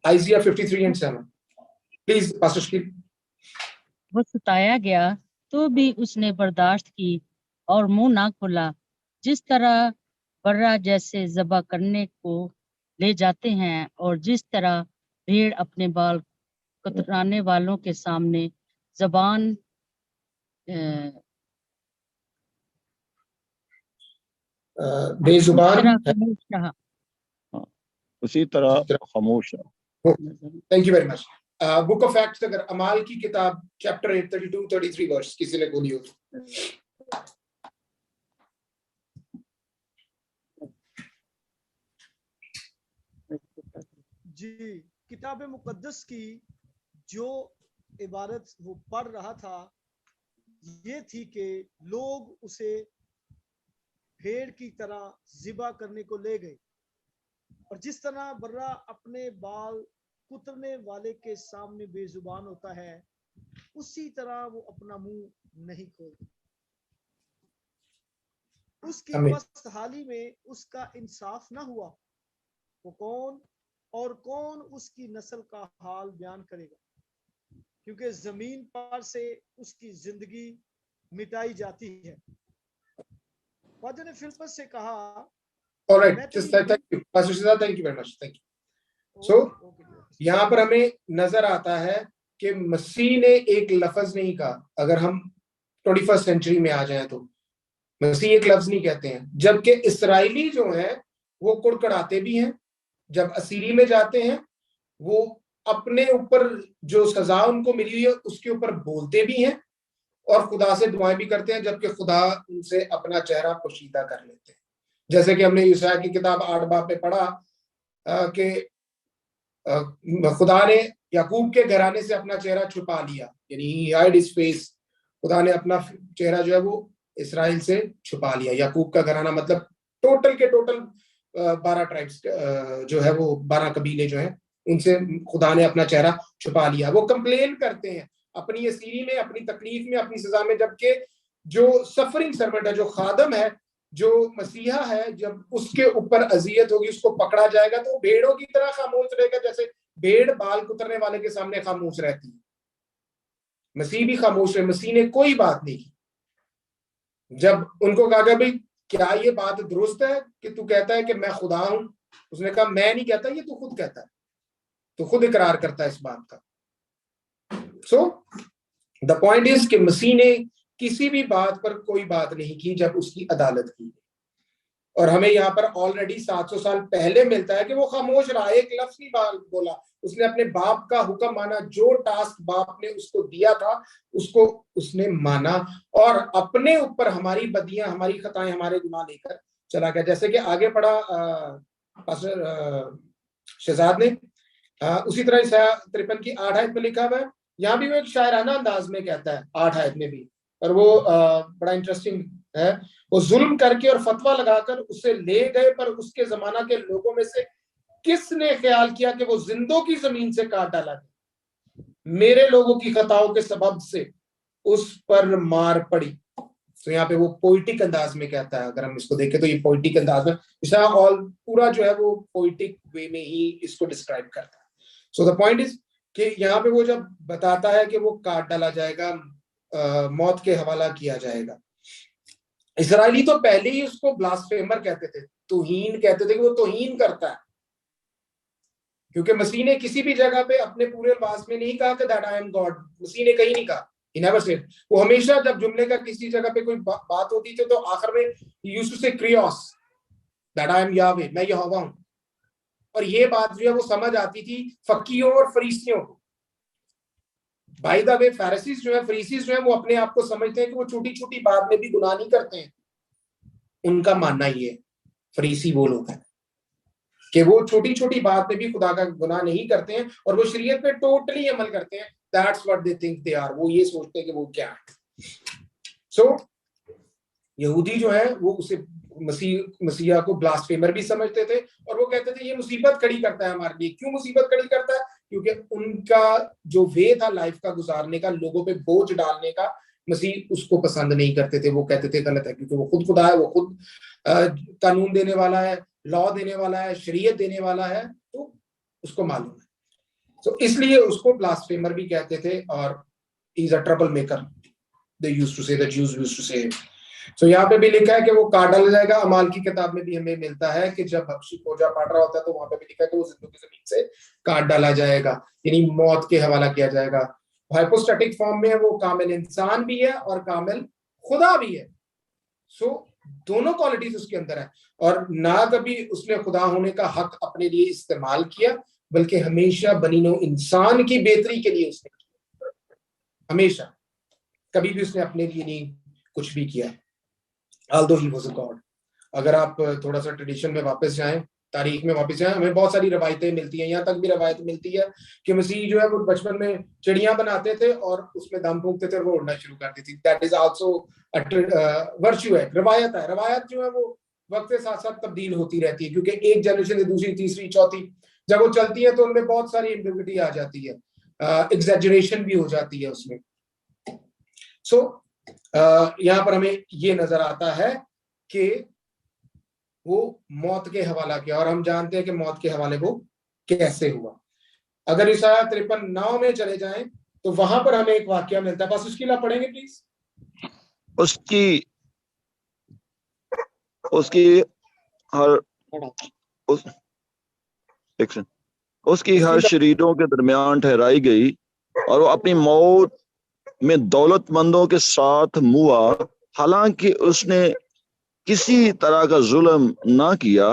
Isaiah 53 and 7 please pastor Shakeel. वो सताया गया तो भी उसने बर्दाश्त की और मुंह ना खोला। जिस तरह बर्रा जैसे ज़बह करने को ले जाते हैं, और जिस तरह भेड़ अपने बाल कतराने वालों के सामने जबान बेजुबान, उसी तरह खामोश रहा। Thank you very much. Book of acts, अगर अमाल की किताब चैप्टर 8 32 33 वर्स किसी ने बोली हो तो। जी, किताब मुकद्दस की जो इबारत वो पढ़ रहा था ये थी कि लोग उसे भेड़ की तरह ज़िबा करने को ले गए, और जिस तरह बर्रा अपने बाल कुतरने वाले के सामने बेजुबान होता है, उसी तरह वो अपना मुंह नहीं खोलता। उसकी पस्तहाली में उसका इंसाफ ना हुआ। वो कौन और कौन उसकी नस्ल का हाल बयान करेगा, क्योंकि जमीन पर से उसकी जिंदगी मिटाई जाती है। ख्वाजा ने फिलिप्पस से कहा, alright, just thank you pastor Shija, thank you very much, thank you. So यहाँ पर हमें नजर आता है कि मसीह ने एक लफ्ज नहीं कहा। अगर हम 21st सेंचुरी में आ जाए तो मसीह एक लफ्ज नहीं कहते हैं, जबकि इस्राएली जो है वो कुड़कुड़ाते भी हैं। जब असीरी में जाते हैं वो अपने ऊपर जो सजा उनको मिली हुई है उसके ऊपर बोलते भी हैं, और खुदा से दुआएं भी करते हैं, जबकि खुदा उनसे अपना चेहरा पोशीदा कर लेते हैं। जैसे कि हमने यशायाह की किताब 8 बाब में पढ़ा कि खुदा ने याकूब के घराने से अपना चेहरा छुपा लिया, यानी ही हाइड हिज फेस। खुदा ने अपना चेहरा जो है वो इसराइल से छुपा लिया। याकूब का घराना मतलब टोटल के टोटल 12 ट्राइब्स जो है वो 12 कबीले जो हैं, उनसे खुदा ने अपना चेहरा छुपा लिया। वो कंप्लेन करते हैं अपनी असीरी में, अपनी तकलीफ में, अपनी सजा में, जबकि जो सफरिंग सर्वेंट है, जो खादम है, जो मसीहा है, जब उसके ऊपर अजियत होगी, उसको पकड़ा जाएगा तो भेड़ों की तरह खामोश रहेगा, जैसे भेड़ बाल कुतरने वाले के सामने खामोश रहती है। मसीह भी खामोश है। मसीह ने कोई बात नहीं की। जब उनको कहा भाई क्या ये बात दुरुस्त है कि तू कहता है कि मैं खुदा हूं, उसने कहा मैं नहीं कहता, ये तू खुद कहता है, तो खुद इकरार करता है इस बात का। सो द पॉइंट इज कि मसीह ने किसी भी बात पर कोई बात नहीं की जब उसकी अदालत की, और हमें यहाँ पर ऑलरेडी 700 साल पहले मिलता है कि वो खामोश रहा, एक लफ्ज नहीं बोला। उसने अपने बाप का हुक्म माना, जो टास्क बाप ने उसको दिया था उसको उसने माना, और अपने ऊपर हमारी बदियां, हमारी खताएं, हमारे गुनाह लेकर चला गया। जैसे कि आगे पढ़ा पास्टर शहजाद ने, उसी तरह यशायाह 53 की 8 आयत में लिखा हुआ है। यहाँ भी वो एक शायराना अंदाज में कहता है 8 आयत में भी, और वो बड़ा इंटरेस्टिंग है, वो जुल्म करके और फतवा लगाकर उसे ले गए, पर उसके जमाना के लोगों में से किसने ख्याल किया कि वो जिंदों की जमीन से काट डाला गया। मेरे लोगों की खताओं के सबब से उस पर मार पड़ी। तो यहाँ पे वो पोइटिक अंदाज में कहता है, अगर हम इसको देखें तो ये पोइटिक अंदाज में, ऑल पूरा जो है वो पोइटिक वे में ही इसको डिस्क्राइब करता है। सो द पॉइंट इज कि यहाँ पे वो जब बताता है कि वो काट डाला जाएगा, मौत के हवाला किया जाएगा, इसराइली तो पहले ही उसको ब्लास्फेमर कहते थे, तौहीन कहते थे कि वो तौहीन करता है, क्योंकि मसीह ने किसी भी जगह पे अपने पूरे अल्फाज में नहीं कहा कि दैट आई एम गॉड। मसीह ने कहीं नहीं कहा, he never said। वो हमेशा जब जुमले का किसी जगह पे कोई बात होती थी तो आखिर में he used to say kyrios, that I am Yahweh, मैं यहोवा हूं। और ये बात जो है वो समझ आती थी फकीयों और फरीसियों को। बाय द वे फरीसीज जो है, फरीसीज जो है, वो अपने आप को समझते हैं कि वो छोटी छोटी बात में भी गुनाह नहीं करते हैं। उनका मानना ये है, फरीसी वो लोग हैं कि वो छोटी छोटी बात में भी खुदा का गुनाह नहीं करते हैं और वो शरीयत पे टोटली अमल करते हैं। That's what they think they are। वो ये सोचते हैं कि वो क्या है। So यहूदी जो है वो उसे मसीहा को ब्लास्फेमर भी समझते थे और वो कहते थे ये मुसीबत खड़ी करता है हमारे लिए। क्यों मुसीबत खड़ी करता है? क्योंकि उनका जो वे था लाइफ का गुजारने का, लोगों पे बोझ डालने का, मसीह उसको पसंद नहीं करते थे। वो कहते थे गलत है, क्योंकि वो खुद खुदा है, वो खुद कानून देने वाला है, लॉ देने वाला है, शरीयत देने वाला है, तो उसको मालूम है। तो इसलिए उसको ब्लास्फेमर भी कहते थे और is a trouble maker, they used to say, the Jews used to say. So यहाँ पे भी लिखा है कि वो काट डाला जाएगा। अमाल की किताब में भी हमें मिलता है कि जब हबशी खोजा पड़ रहा होता है तो वहां पे भी लिखा है कि वो जिंदों की जमीन से काट डाला जाएगा, यानी मौत के हवाला किया जाएगा। हाइपोस्टैटिक फॉर्म में है, वो कामिल इंसान भी है और कामिल खुदा भी है। सो दोनों क्वालिटीज उसके अंदर है और ना कभी उसने खुदा होने का हक अपने लिए इस्तेमाल किया, बल्कि हमेशा बनी नौ इंसान की बेहतरी के लिए उसने किया। हमेशा कभी भी उसने अपने लिए नहीं कुछ भी किया। Although he was a God। अगर आप थोड़ा सा ट्रेडिशन में वापस जाएं, तारीख में वापस जाएं, हमें बहुत सारी रवायतें मिलती हैं। यहाँ तक भी रवायत मिलती है कि मसीह जो है वो बचपन में चिड़ियां बनाते थे और उसमें दम फूंकते थे और वो उड़ना शुरू करती थी। दैट इज आल्सो वर्च्यू है, रवायत है। रवायत जो है वो वक्त के साथ साथ तब्दील होती रहती है, क्योंकि एक जनरेशन से दूसरी, तीसरी, चौथी जब वो चलती है तो उनमें बहुत सारी एम्बिग्विटी आ जाती है, एग्जैजरेशन भी हो जाती है उसमें। सो यहाँ पर हमें ये नजर आता है कि वो मौत के हवाला किया और हम जानते हैं कि मौत के हवाले वो कैसे हुआ। अगर ईसाया 53:9 में चले जाएं तो वहां पर हमें एक वाक्य मिलता है, बस उसकी ला पढ़ेंगे प्लीज। उसकी हर शरीरों के दरमियान ठहराई गई और वो अपनी मौत में दौलतमंदों के साथ मुआ, हालांकि उसने किसी तरह का जुल्म ना किया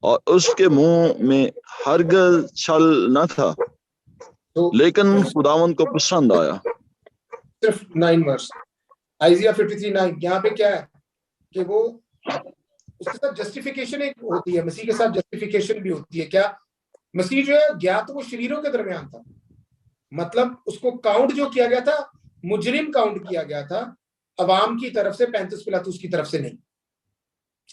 और उसके मुंह में हरगिज़ छल न था, लेकिन खुदावन को पसंद आया। सिर्फ 9 वर्स, आइजिया 53:9। यहाँ पे क्या है कि वो उसके साथ जस्टिफिकेशन एक होती है, मसीह के साथ जस्टिफिकेशन भी होती है। क्या मसीह जो है गया तो वो शरीरों के दरमियान था, मतलब उसको काउंट जो किया गया था, मुजरिम काउंट किया गया था अवाम की तरफ से, 35 पिलातुस की तरफ से नहीं,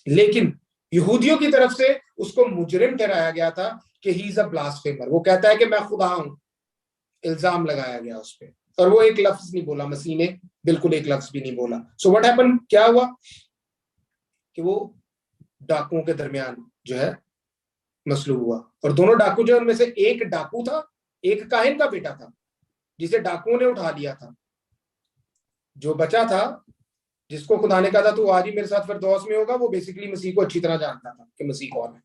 लेकिन यहूदियों की तरफ से उसको मुजरिम ठहराया गया था कि ही इज अ ब्लास्फेमर। वो कहता है कि मैं खुदा हूं, इल्जाम लगाया गया उस पर, और वो एक लफ्ज नहीं बोला मसीह ने, बिल्कुल एक लफ्ज भी नहीं बोला। सो व्हाट हैपन, क्या हुआ कि वो डाकुओं के दरमियान जो है मसलूब हुआ, और दोनों डाकू जो उनमें से एक डाकू था, एक काहिन का बेटा था जिसे डाकुओं ने उठा लिया था। जो बचा था, जिसको खुदा ने कहा था तू आज ही मेरे साथ फिरदौस में होगा, वो बेसिकली मसीह को अच्छी तरह जानता था कि मसीह कौन है।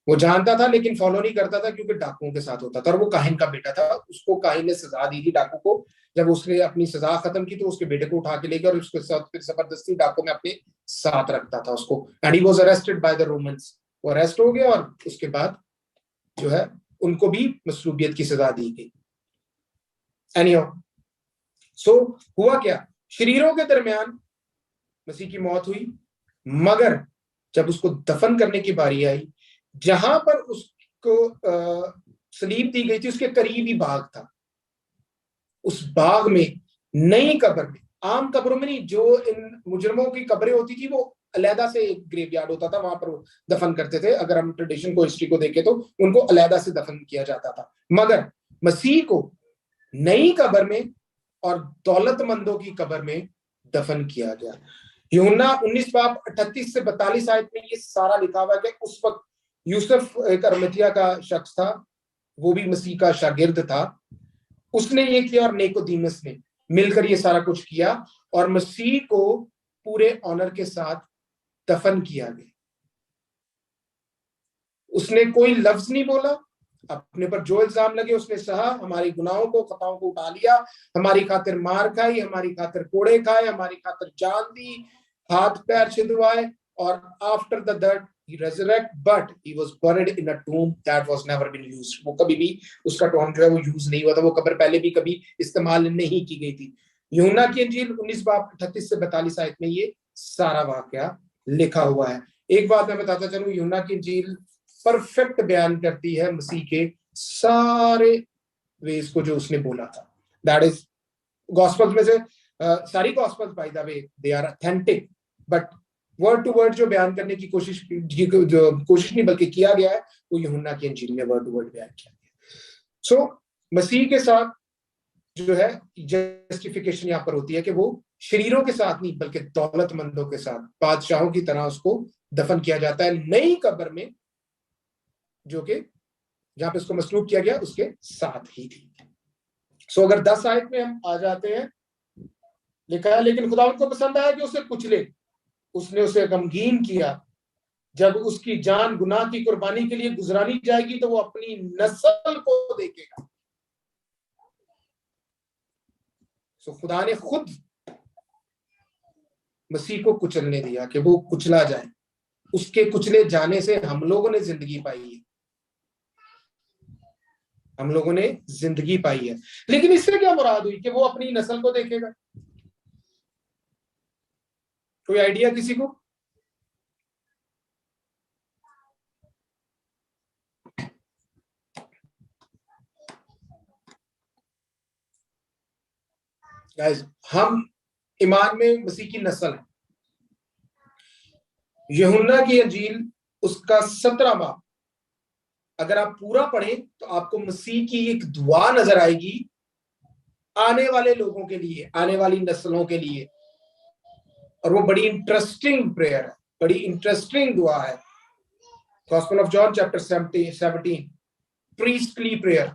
वो जानता था लेकिन फॉलो नहीं करता था क्योंकि डाकुओं के साथ होता था, और वो काहिन का बेटा था। उसको काहिन ने सजा दी थी डाकू को। जब उसने अपनी सजा खत्म की तो उसके बेटे को उठा के ले गया और उसके साथ फिर जबरदस्ती डाकू में अपने साथ रखता था उसको। And he was arrested by the Romans. वो अरेस्ट हो गया और उसके बाद जो है उनको भी मसलूबियत की सजा दी गई। एनीहाउ, सो हुआ क्या, शरीरों के दरमियान मसीह की मौत हुई, मगर जब उसको दफन करने की बारी आई, जहां पर उसको सलीब दी गई थी उसके करीब ही बाग था। उस बाग में, नई कब्र में, आम कब्रों में नहीं, जो इन मुजरमों की कब्रें होती थी वो अलहदा से एक ग्रेवयार्ड होता था, वहां पर वो दफन करते थे। अगर हम ट्रेडिशन को, हिस्ट्री को देखें तो उनको अलहदा से दफन किया जाता था। मगर मसीह को नई कब्र में और दौलतमंदों की कब्र में दफन किया गया। यूहन्ना 19 बाब 38 से 42 आयत में ये सारा लिखा हुआ है कि उस वक्त यूसुफ एक अरमतिया का शख्स था, वो भी मसीह का शागिर्द था, उसने ये किया और निकोदेमुस ने मिलकर ये सारा कुछ किया और मसीह को पूरे ऑनर के साथ दफन किया गया। उसने कोई लफ्ज नहीं बोला, अपने पर जो इल्जाम लगे उसने सहा, हमारी गुनाहों को, खताओं को उठा लिया, हमारी खातिर मार खाई, हमारी खातिर कोड़े खाए, हमारी खातिर जान दी, हाथ पैर छिदवाए, और after the that he resurrect, but he was buried in a tomb that was never been used. वो कभी भी उसका टॉम जो है वो यूज नहीं हुआ था, वो कब्र पहले भी कभी इस्तेमाल नहीं की गई थी। यूहन्ना की इंजील 19 बाब 38 से 42 आयत में ये सारा वाकया लिखा हुआ है। एक बात मैं बताता चलूं, यूहन्ना की इंजील परफेक्ट बयान करती है मसीह के सारे वेज को जो उसने बोला था। दैट इज गॉस्पेल्स में से सारी gospels by the way they are authentic, but word to word जो बयान करने की कोशिश नहीं बल्कि किया गया है वो यूहन्ना की इंजील में वर्ड टू वर्ड बयान किया गया। सो मसीह के साथ जो है जस्टिफिकेशन यहाँ पर होती है कि वो शरीरों के साथ नहीं बल्कि दौलतमंदों के साथ, बादशाहों की तरह उसको दफन किया जाता है नई कब्र में, जो कि जहां पे उसको मसलूब किया गया उसके साथ ही थी। सो अगर 10 आयत में हम आ जाते हैं, लिखा है लेकिन खुदा को पसंद आया कि उसे कुचले, उसने उसे गमगीन किया। जब उसकी जान गुनाह की कुर्बानी के लिए गुजरानी जाएगी तो वो अपनी नस्ल को देखेगा। सो खुदा ने खुद मसीह को कुचलने दिया कि वो कुचला जाए। उसके कुचले जाने से हम लोगों ने जिंदगी पाई है, हम लोगों ने जिंदगी पाई है। लेकिन इससे क्या मुराद हुई कि वो अपनी नस्ल को देखेगा? कोई आइडिया किसी को? गाइस, हम ईमान में मसीह की नस्ल है। यूहन्ना की इंजील उसका 17 बाब अगर आप पूरा पढ़ें तो आपको मसीह की एक दुआ नजर आएगी आने वाले लोगों के लिए, आने वाली नस्लों के लिए, और वो बड़ी इंटरेस्टिंग प्रेयर है, बड़ी इंटरेस्टिंग दुआ है। Gospel of John chapter 17 priestly prayer.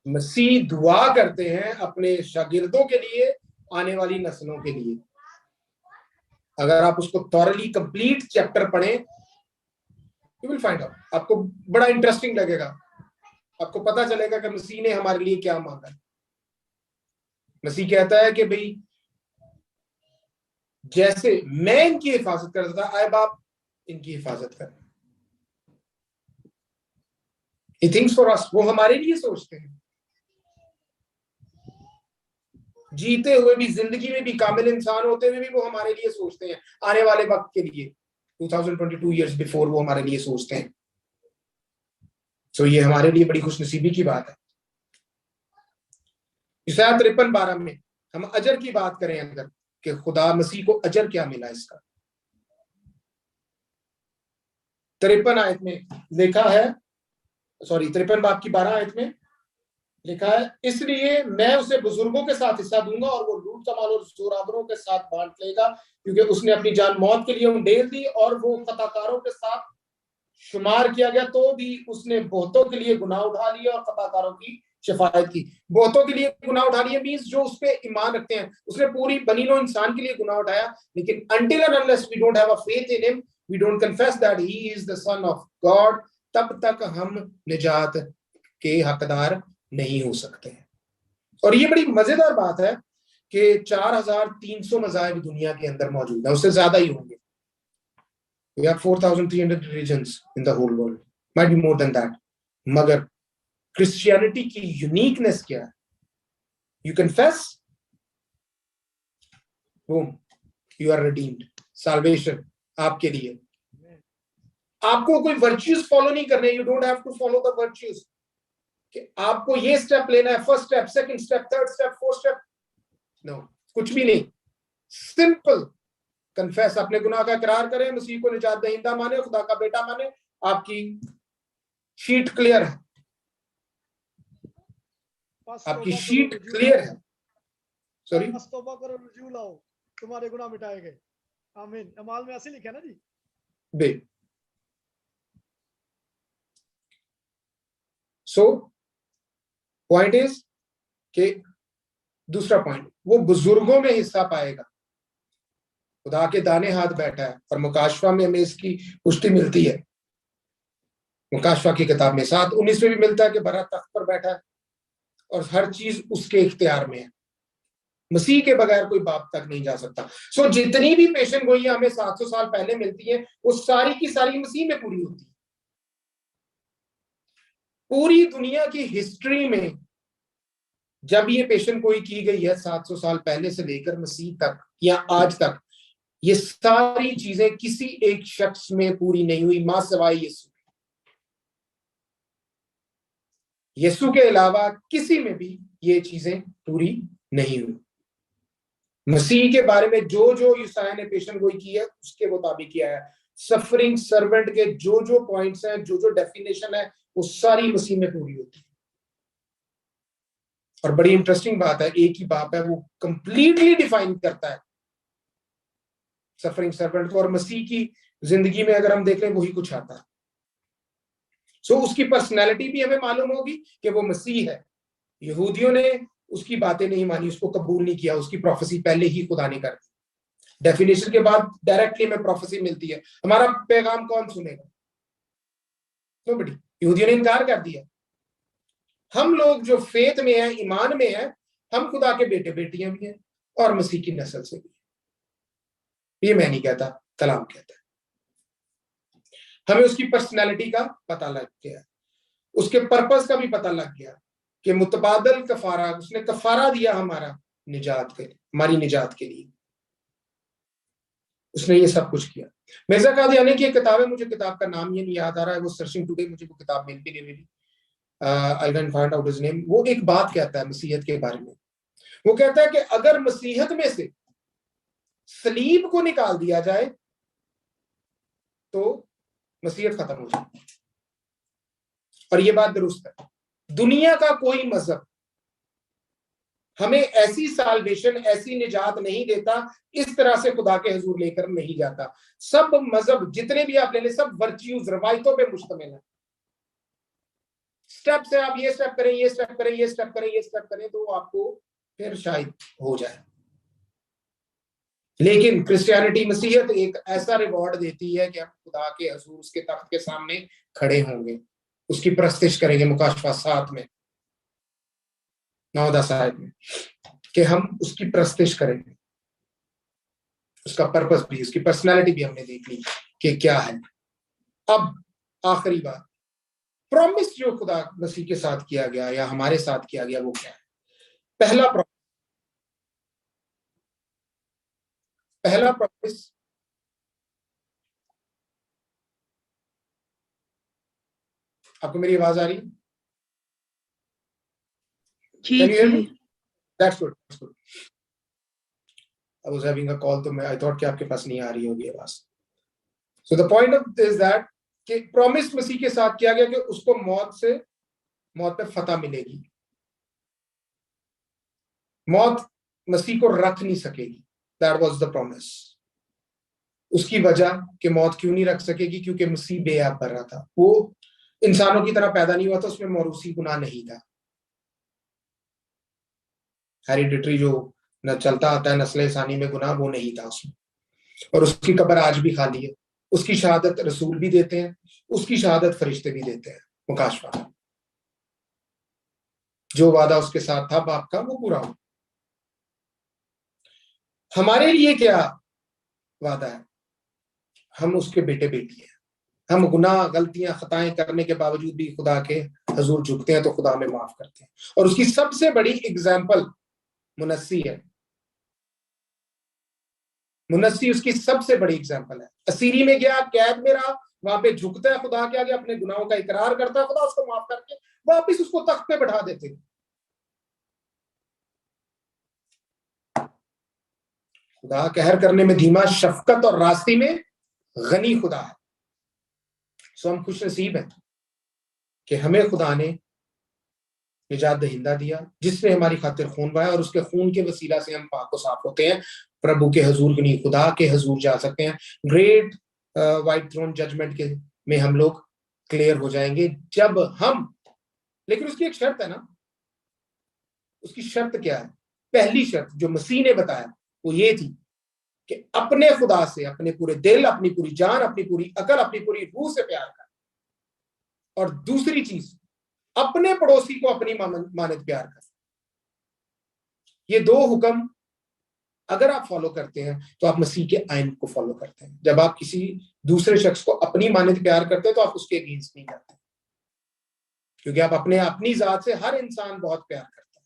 मसीह दुआ करते हैं अपने शागिर्दों के लिए, आने वाली नस्लों के लिए। अगर आप उसको थॉरली कंप्लीट चैप्टर पढ़ें यू विल फाइंड आउट, आपको बड़ा इंटरेस्टिंग लगेगा। आपको पता चलेगा कि मसीह ने हमारे लिए क्या मांगा है। मसीह कहता है कि भाई जैसे मैं इनकी हिफाजत करता था, आए बाप इनकी हिफाजत कर। He thinks for us, वो हमारे लिए सोचते हैं। जीते हुए भी, जिंदगी में भी, कामिल इंसान होते हुए भी वो हमारे लिए सोचते हैं, आने वाले वक्त के लिए 2022 ईयर्स बिफोर वो हमारे लिए सोचते हैं। सो ये हमारे लिए बड़ी खुशनसीबी की बात है। ईसाया 53:12 में हम अजर की बात करें अगर, कि खुदा मसीह को अजर क्या मिला इसका, 53 आयत में लिखा है, 53 बाब की 12 आयत में लिखा है, इसलिए मैं उसे बुजुर्गों के साथ हिस्सा दूंगा और वो लूट कमाल और जोरावरों के साथ बांट लेगा, क्योंकि उसने अपनी जान मौत के लिए उंडेल दी और वो खताकारों के साथ शुमार किया गया, तो भी उसने बहुतों के लिए गुनाह उठा लिया और खताकारों की शफायत की। बहुतों के लिए गुनाह उठा लिया मींस जो उस पे ईमान रखते हैं। उसने पूरी बनी नौ इंसान के लिए गुनाह उठाया, लेकिन until and unless we don't have a faith in him, we don't confess that he is the son of God, तब तक हम निजात के हकदार नहीं हो सकते हैं। और ये बड़ी मजेदार बात है कि 4300 मज़ाहिब दुनिया के अंदर मौजूद है, उससे ज्यादा ही होंगे। We have 4,300 religions in the whole world, might be more than that. मगर क्रिश्चियनिटी की यूनिकनेस क्या है? You confess, boom, you are redeemed. Salvation आपके लिए। आपको कोई वर्च्यूज फॉलो नहीं करने, you don't have to follow the virtues. कि आपको ये स्टेप लेना है, first step, second step, third step, fourth step, no, कुछ भी नहीं। सिंपल कन्फेस, अपने गुनाह का इकरार करें, मसीह को निजात दहिंदा माने, खुदा का बेटा माने, आपकी शीट क्लियर है, आपकी शीट क्लियर है। सॉरी, तौबा करो, रुजू लाओ, तुम्हारे गुनाह मिटाए गए। आमीन। अमाल में ऐसे लिखा है ना जी। बे सो पॉइंट इज कि दूसरा पॉइंट, वो बुजुर्गों में हिस्सा पाएगा। खुदा के दाने हाथ बैठा है, और मुकाशवा में हमें इसकी पुष्टि मिलती है। मुकाशवा की किताब में 7:19 में भी मिलता है कि बड़ा तख्त पर बैठा है और हर चीज उसके इख्तियार में है। मसीह के बगैर कोई बाप तक नहीं जा सकता। सो जितनी भी पेशन गोइयां हमें 700 साल पहले मिलती है, वो सारी की सारी मसीह में पूरी होती है। पूरी दुनिया की हिस्ट्री में जब ये पेशन गोई की गई है 700 साल पहले से लेकर मसीह तक या आज तक, ये सारी चीजें किसी एक शख्स में पूरी नहीं हुई, मां सिवाय यीशु। यीशु के अलावा किसी में भी ये चीजें पूरी नहीं हुई। मसीह के बारे में जो जो यूसाया ने पेशन गोई की है उसके मुताबिक किया है। सफरिंग सर्वेंट के जो जो पॉइंट्स हैं, जो जो डेफिनेशन है, वो सारी मसीह में पूरी होती है। और बड़ी इंटरेस्टिंग बात है, एक ही बाप है, वो कंप्लीटली डिफाइन करता है सफरिंग सर्वेंट को, और मसीह की जिंदगी में अगर हम देख लें वही कुछ आता है। सो उसकी पर्सनैलिटी भी हमें मालूम होगी कि वो मसीह है। यहूदियों ने उसकी बातें नहीं मानी, उसको कबूल नहीं किया, उसकी प्रोफेसी पहले ही खुदा ने कर दी। डेफिनेशन के बाद डायरेक्टली हमें प्रोफेसी मिलती है। हमारा पैगाम कौन सुनेगा? नोबडी। यहूदियों ने इनकार कर दिया। हम लोग जो फेथ में है, ईमान में है, हम खुदा के बेटे बेटियां भी हैं और मसीह की नस्ल से भी। ये मैं नहीं कहता, कलाम कहता है। हमें उसकी पर्सनैलिटी का पता लग गया, उसके पर्पस का भी पता लग गया कि मुतबादल कफारा, उसने कफारा दिया हमारा निजात के, हमारी निजात के लिए उसने ये सब कुछ किया। मिर्जा कादियानी की एक किताब है, मुझे किताब का नाम ये नहीं याद आ रहा है, वो सर्चिंग टुडे मुझे वो किताब मिल भी नहीं मिली। I can find out his name. वो एक बात कहता है मसीहत के बारे में। वो कहता है कि अगर मसीहत में से सलीब को निकाल दिया जाए तो मसीहत खत्म हो जाए। और ये बात दुरुस्त है। दुनिया का कोई मजहब हमें ऐसी साल्वेशन, ऐसी निजात नहीं देता, इस तरह से खुदा के हुजूर लेकर नहीं जाता। सब मजहब जितने भी आप ले लें, सब वर्च्यूज, रवायतों पे मुश्तमिल है। स्टेप से आप ये स्टेप करें, ये स्टेप करें, ये स्टेप करें, ये स्टेप करें, तो आपको फिर शायद हो जाए। लेकिन क्रिश्चियनिटी, मसीहत एक ऐसा रिवॉर्ड देती है कि हम खुदा के हुजूर, उसके तख्त के सामने खड़े होंगे, उसकी प्रस्तिश करेंगे। मुकाशफा 7 में 9-10 आयत में कि हम उसकी प्रस्तिश करेंगे। उसका पर्पस भी, उसकी पर्सनालिटी भी हमने देख ली कि क्या है। अब आखिरी बात, प्रॉमिस जो खुदा मसीह के साथ किया गया या हमारे साथ किया गया, वो क्या है? पहला प्रॉमिस आपको मेरी आवाज आ रही है? Can you hear me? That's good. That's good. I was having a call, तो I thought कि आपके पास नहीं आ रही होगी आवाज। So the point of is that कि प्रॉमिस मसीह के साथ किया गया कि उसको मौत पे फतह मिलेगी। मौत मसीह को रख नहीं सकेगी। That was the promise. उसकी वजह कि मौत क्यों नहीं रख सकेगी? क्योंकि मसीह बेयाब कर रहा था। वो इंसानों की तरह पैदा नहीं हुआ था, उसमें मौरूसी गुनाह नहीं था। हेरिडिटरी जो न चलता आता है नस्ल इंसानी में गुनाह, वो नहीं था उसमें। और उसकी कब्र आज भी खाली है। उसकी शहादत रसूल भी देते हैं, उसकी शहादत फरिश्ते भी देते हैं। मुकाशफा, जो वादा उसके साथ था बाप का, वो पूरा हो। हमारे लिए क्या वादा है? हम उसके बेटे बेटी हैं। हम गुनाह, गलतियां, खताएं करने के बावजूद भी खुदा के हुजूर झुकते हैं तो खुदा हमें माफ करते हैं। और उसकी सबसे बड़ी एग्जाम्पल मुनस्सी है। मुनस्सी उसकी सबसे बड़ी एग्जाम्पल है। असीरी में गया, कैद में रहा, वहां पे झुकता है खुदा के आगे, अपने गुनाहों का इकरार करता है, खुदा उसको माफ करके वापिस उसको तख्त पे बैठा देते। खुदा कहर करने में धीमा, शफकत और रास्ते में गनी खुदा है। सो हम खुश नसीब हैं कि हमें खुदा ने निजात दहिंदा दिया, जिसने हमारी खातिर खून बहाया, और उसके खून के वसीला से हम पाक और साफ होते हैं, प्रभु के हजूर नहीं खुदा के हजूर जा सकते हैं। ग्रेट व्हाइट थ्रोन जजमेंट के में हम लोग क्लियर हो जाएंगे जब हम, लेकिन उसकी एक शर्त है ना। उसकी शर्त क्या है? पहली शर्त जो मसीह ने बताया वो ये थी कि अपने खुदा से अपने पूरे दिल, अपनी पूरी जान, अपनी पूरी अकल, अपनी पूरी रूह से प्यार कर, और दूसरी चीज अपने पड़ोसी को अपनी मानद प्यार कर। ये दो हुक्म अगर आप फॉलो करते हैं तो आप मसीह के आइन को फॉलो करते हैं। जब आप किसी दूसरे शख्स को अपनी मानद प्यार करते हैं तो आप उसके अगेंस्ट नहीं जाते, क्योंकि आप अपनी जात से हर इंसान बहुत प्यार करते हैं।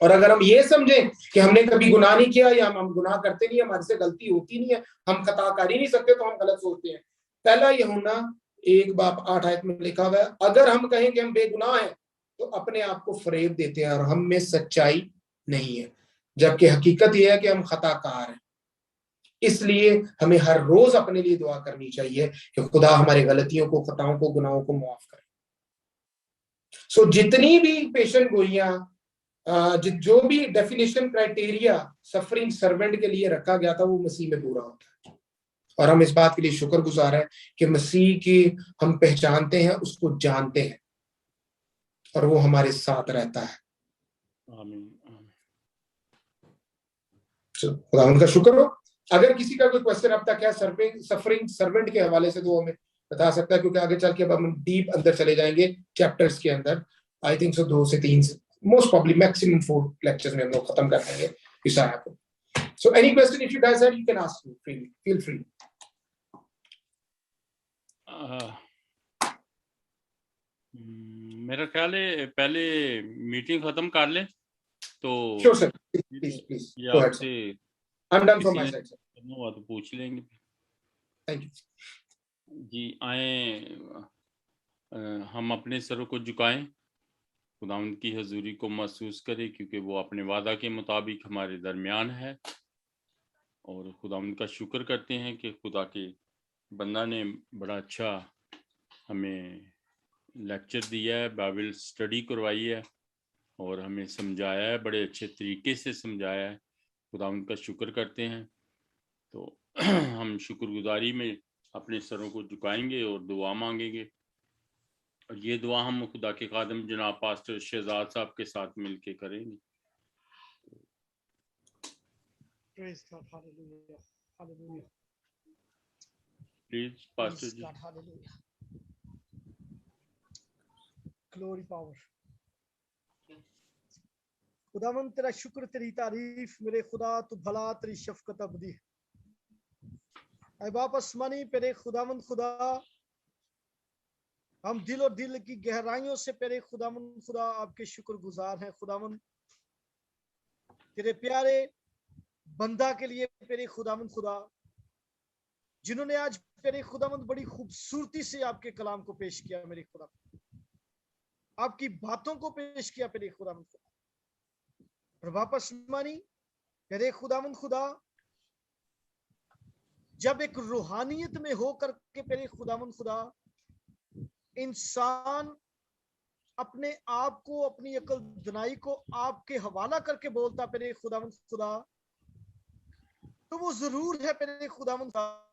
और अगर हम ये समझें कि हमने कभी गुनाह नहीं किया या हम गुनाह करते नहीं, हमारे से गलती होती नहीं है, हम खता कर ही नहीं सकते, तो हम गलत सोचते हैं। पहला यूहन्ना 1:8 में लिखा हुआ है, अगर हम कहें कि हम बेगुनाह हैं तो अपने आप को फरेब देते हैं और हम में सच्चाई नहीं है, जबकि हकीकत यह है कि हम खताकार हैं। इसलिए हमें हर रोज अपने लिए दुआ करनी चाहिए कि खुदा हमारे गलतियों को, खताओं को, गुनाहों को माफ करे। सो जितनी भी पेशन गोइयां, जो भी डेफिनेशन क्राइटेरिया सफरिंग सर्वेंट के लिए रखा गया था, वो मसीह में पूरा होता है। और हम इस बात के लिए शुक्रगुजार हैं कि मसीह की हम पहचानते हैं, उसको जानते हैं, और वो हमारे साथ रहता है। आमीन। खुदा उनका शुक्र हो। अगर किसी का कोई क्वेश्चन अब तक है सफरिंग सर्वेंट के हवाले से, तो वो हमें बता सकता है, क्योंकि आगे चल के अब हम डीप अंदर चले जाएंगे चैप्टर्स के अंदर। आई थिंक सो 2 से 3, मोस्ट प्रॉब्ली मैक्सिमम 4 लेक्चर्स में हम लोग खत्म कर देंगे ईसाया को। So any question if you guys have, you can ask me freely, feel free. मेरा ख्याल है पहले मीटिंग खत्म कर लें तो श्योर सर, प्लीज ये गो अहेड आपसे sir, I am done from my side sir. हुआ तो पूछ लेंगे। थैंक यू जी आए, हम अपने सरों को झुकाएं, खुदावंद की हजूरी को महसूस करें, क्योंकि वो अपने वादा के मुताबिक हमारे दरमियान है। और खुदावंद का शुक्र करते हैं कि खुदा के बंदा ने बड़ा अच्छा हमें लेक्चर दिया है, बाइबल स्टडी करवाई है और हमें समझाया है, बड़े अच्छे तरीके से समझाया है। खुदावंद का शुक्र करते हैं। तो हम शुक्रगुजारी में अपने सरों को झुकाएंगे और दुआ मांगेंगे। और ये दुआ हम खुदा के खादम जनाब पास्टर शहजाद साहब के साथ मिलके करेंगे। Praise God, hallelujah, hallelujah. Please pastor Praise ji. God, hallelujah. Glory power. खुदावंद तेरा शुक्र, तेरी तारीफ, मेरे खुदा तू भला, तेरी शफकत अबदी। ऐ बाप आसमानी पेरे खुदावंद खुदा, हम दिल और दिल की गहराइयों से पेरे खुदावंद खुदा आपके शुक्रगुजार हैं। खुदावंद तेरे प्यारे बंदा के लिए पेरे खुदावंद खुदा, जिन्होंने आज पेरे खुदावंद बड़ी खूबसूरती से आपके कलाम को पेश किया, मेरे खुदा आपकी बातों को पेश किया पेरे खुदावंद खुदा। और वापस मानी पेरे खुदावंद खुदा, जब एक रूहानियत में होकर के पेरे खुदावंद खुदा इंसान अपने आप को, अपनी अकल दनाई को आपके हवाला करके बोलता पेरे खुदावंद खुदा, तो वो जरूर है पेरे खुदावंद खुदा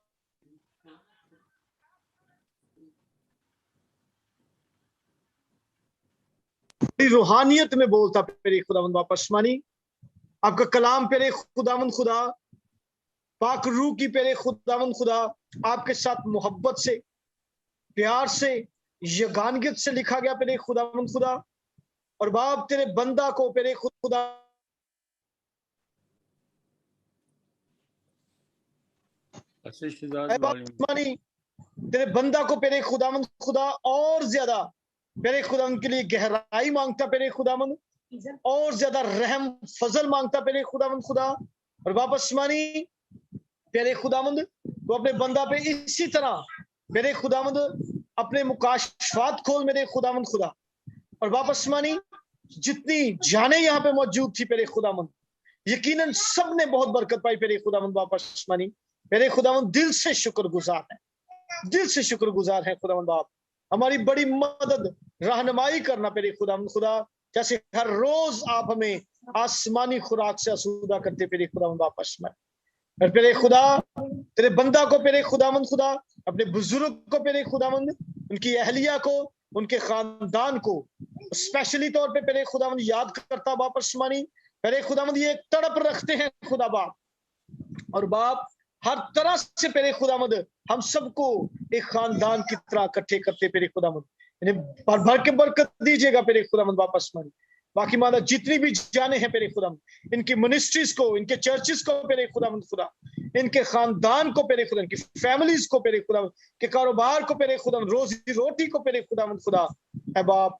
रूहानियत में बोलता पेरे खुदावंद वापस मानी। आपका कलाम पेरे खुदावंद खुदा पाक रूह की पेरे खुदावंद खुदा आपके साथ मोहब्बत से, प्यार से, यगानियत से लिखा गया पेरे खुदावंद खुदा। और बाप तेरे बंदा को पेरे खुदा तेरे बंदा को पेरे खुदावंद खुदा और ज्यादा पेरे खुदावंद के लिए गहराई मांगता पेरे खुदावंद, और ज्यादा रहम फजल मांगता पेरे खुदावंद खुदा। और वापस मानी पेरे खुदावंद तो अपने बंदा पे इसी तरह पेरे खुदावंद अपने मुकाशफात खोल मेरे खुदावंद खुदा। और बाप आसमानी जितनी जाने यहाँ पे मौजूद थी मेरे खुदावंद, यकीनन सब ने बहुत बरकत पाई मेरे खुदावंद बाप आसमानी। मेरे खुदावंद दिल से शुक्रगुजार है, दिल से शुक्रगुजार है खुदावंद बाप। हमारी बड़ी मदद रहनुमाई करना मेरे खुदावंद खुदा, जैसे हर रोज आप हमें आसमानी खुराक से आसूदा करते मेरे खुदावंद बाप आसमानी। और मेरे खुदा तेरे बंदा को मेरे खुदावंद खुदा, अपने बुजुर्ग को मेरे खुदावंद, उनकी अहलिया को, उनके खानदान को स्पेशली तौर पे मेरे खुदावंद याद करता बाप आसमानी। मेरे खुदावंद ये तड़प रखते हैं खुदा बाप, और बाप हर तरह से मेरे खुदावंद हम सबको एक खानदान की तरह इकट्ठे करते मेरे खुदावंद, इन्हें भर भर के बरकत दीजिएगा मेरे खुदावंद बाप आसमानी। बाकी माना जितनी भी जाने हैं मेरे खुदावंद, इनकी मिनिस्ट्रीज को, इनके चर्चेस को मेरे खुदावंद खुदा, इनके खानदान को मेरे खुदा, इनकी फैमिलीज को मेरे खुदावंद, के कारोबार को मेरे खुदावंद, रोजी रोटी को मेरे खुदावंद खुदा है बाप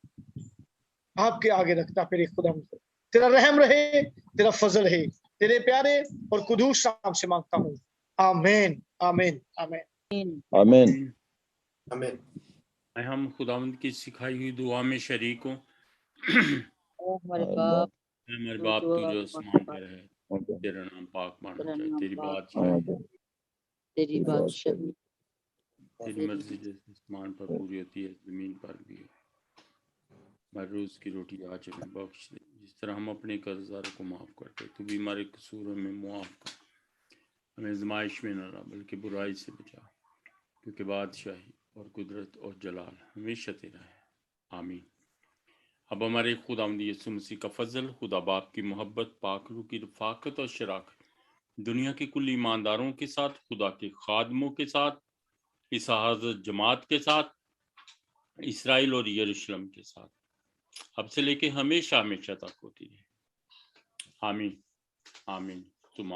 आपके आगे रखता मेरे खुदावंद। तेरा रहम रहे, तेरा फजल है, तेरे प्यारे और कुदूस नाम से मांगता हूँ, आमीन आमीन आमीन आमीन। आमीन। हम खुदावंद की सिखाई हुई दुआ में शरीक हों। हमारे बाप हमारे बाप तू जो आसमान पर है, तेरा नाम पाक माना जाए, तेरी बादशाही, तेरी बादशाही, तेरी मर्जी जैसे आसमान पर पूरी होती है जमीन पर भी हो। हमारे रोज की रोटी आज हमें बख्श दे, जिस तरह हम अपने कर्जदारों को माफ करते, तू भी हमारे कसूरों में मुआफ कर, हमें आजमाइश में न ला बल्कि बुराई से बचा, क्योंकि बादशाही और कुदरत और जलाल हमेशा तेरा है, आमीन। अब हमारे खुदावंद यीशु मसीह का फजल, खुदा बाप की मोहब्बत, पाक रूह की रफाकत और शराकत दुनिया के कुल ईमानदारों के साथ, खुदा के खादमों के साथ, इस हज़रत जमात के साथ, इसराइल और यरूशलेम के साथ, अब से लेके हमेशा हमेशा तक होती है, आमीन आमीन तुम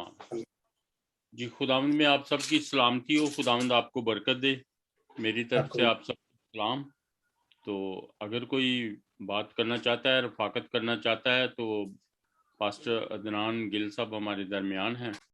जी। खुदावंद में आप सबकी सलामती हो, खुदावंद आपको बरकत दे। मेरी तरफ से आप सबको सलाम। तो अगर कोई बात करना चाहता है, रफाकत करना चाहता है, तो पास्टर अदनान गिल साहब हमारे दरमियान हैं,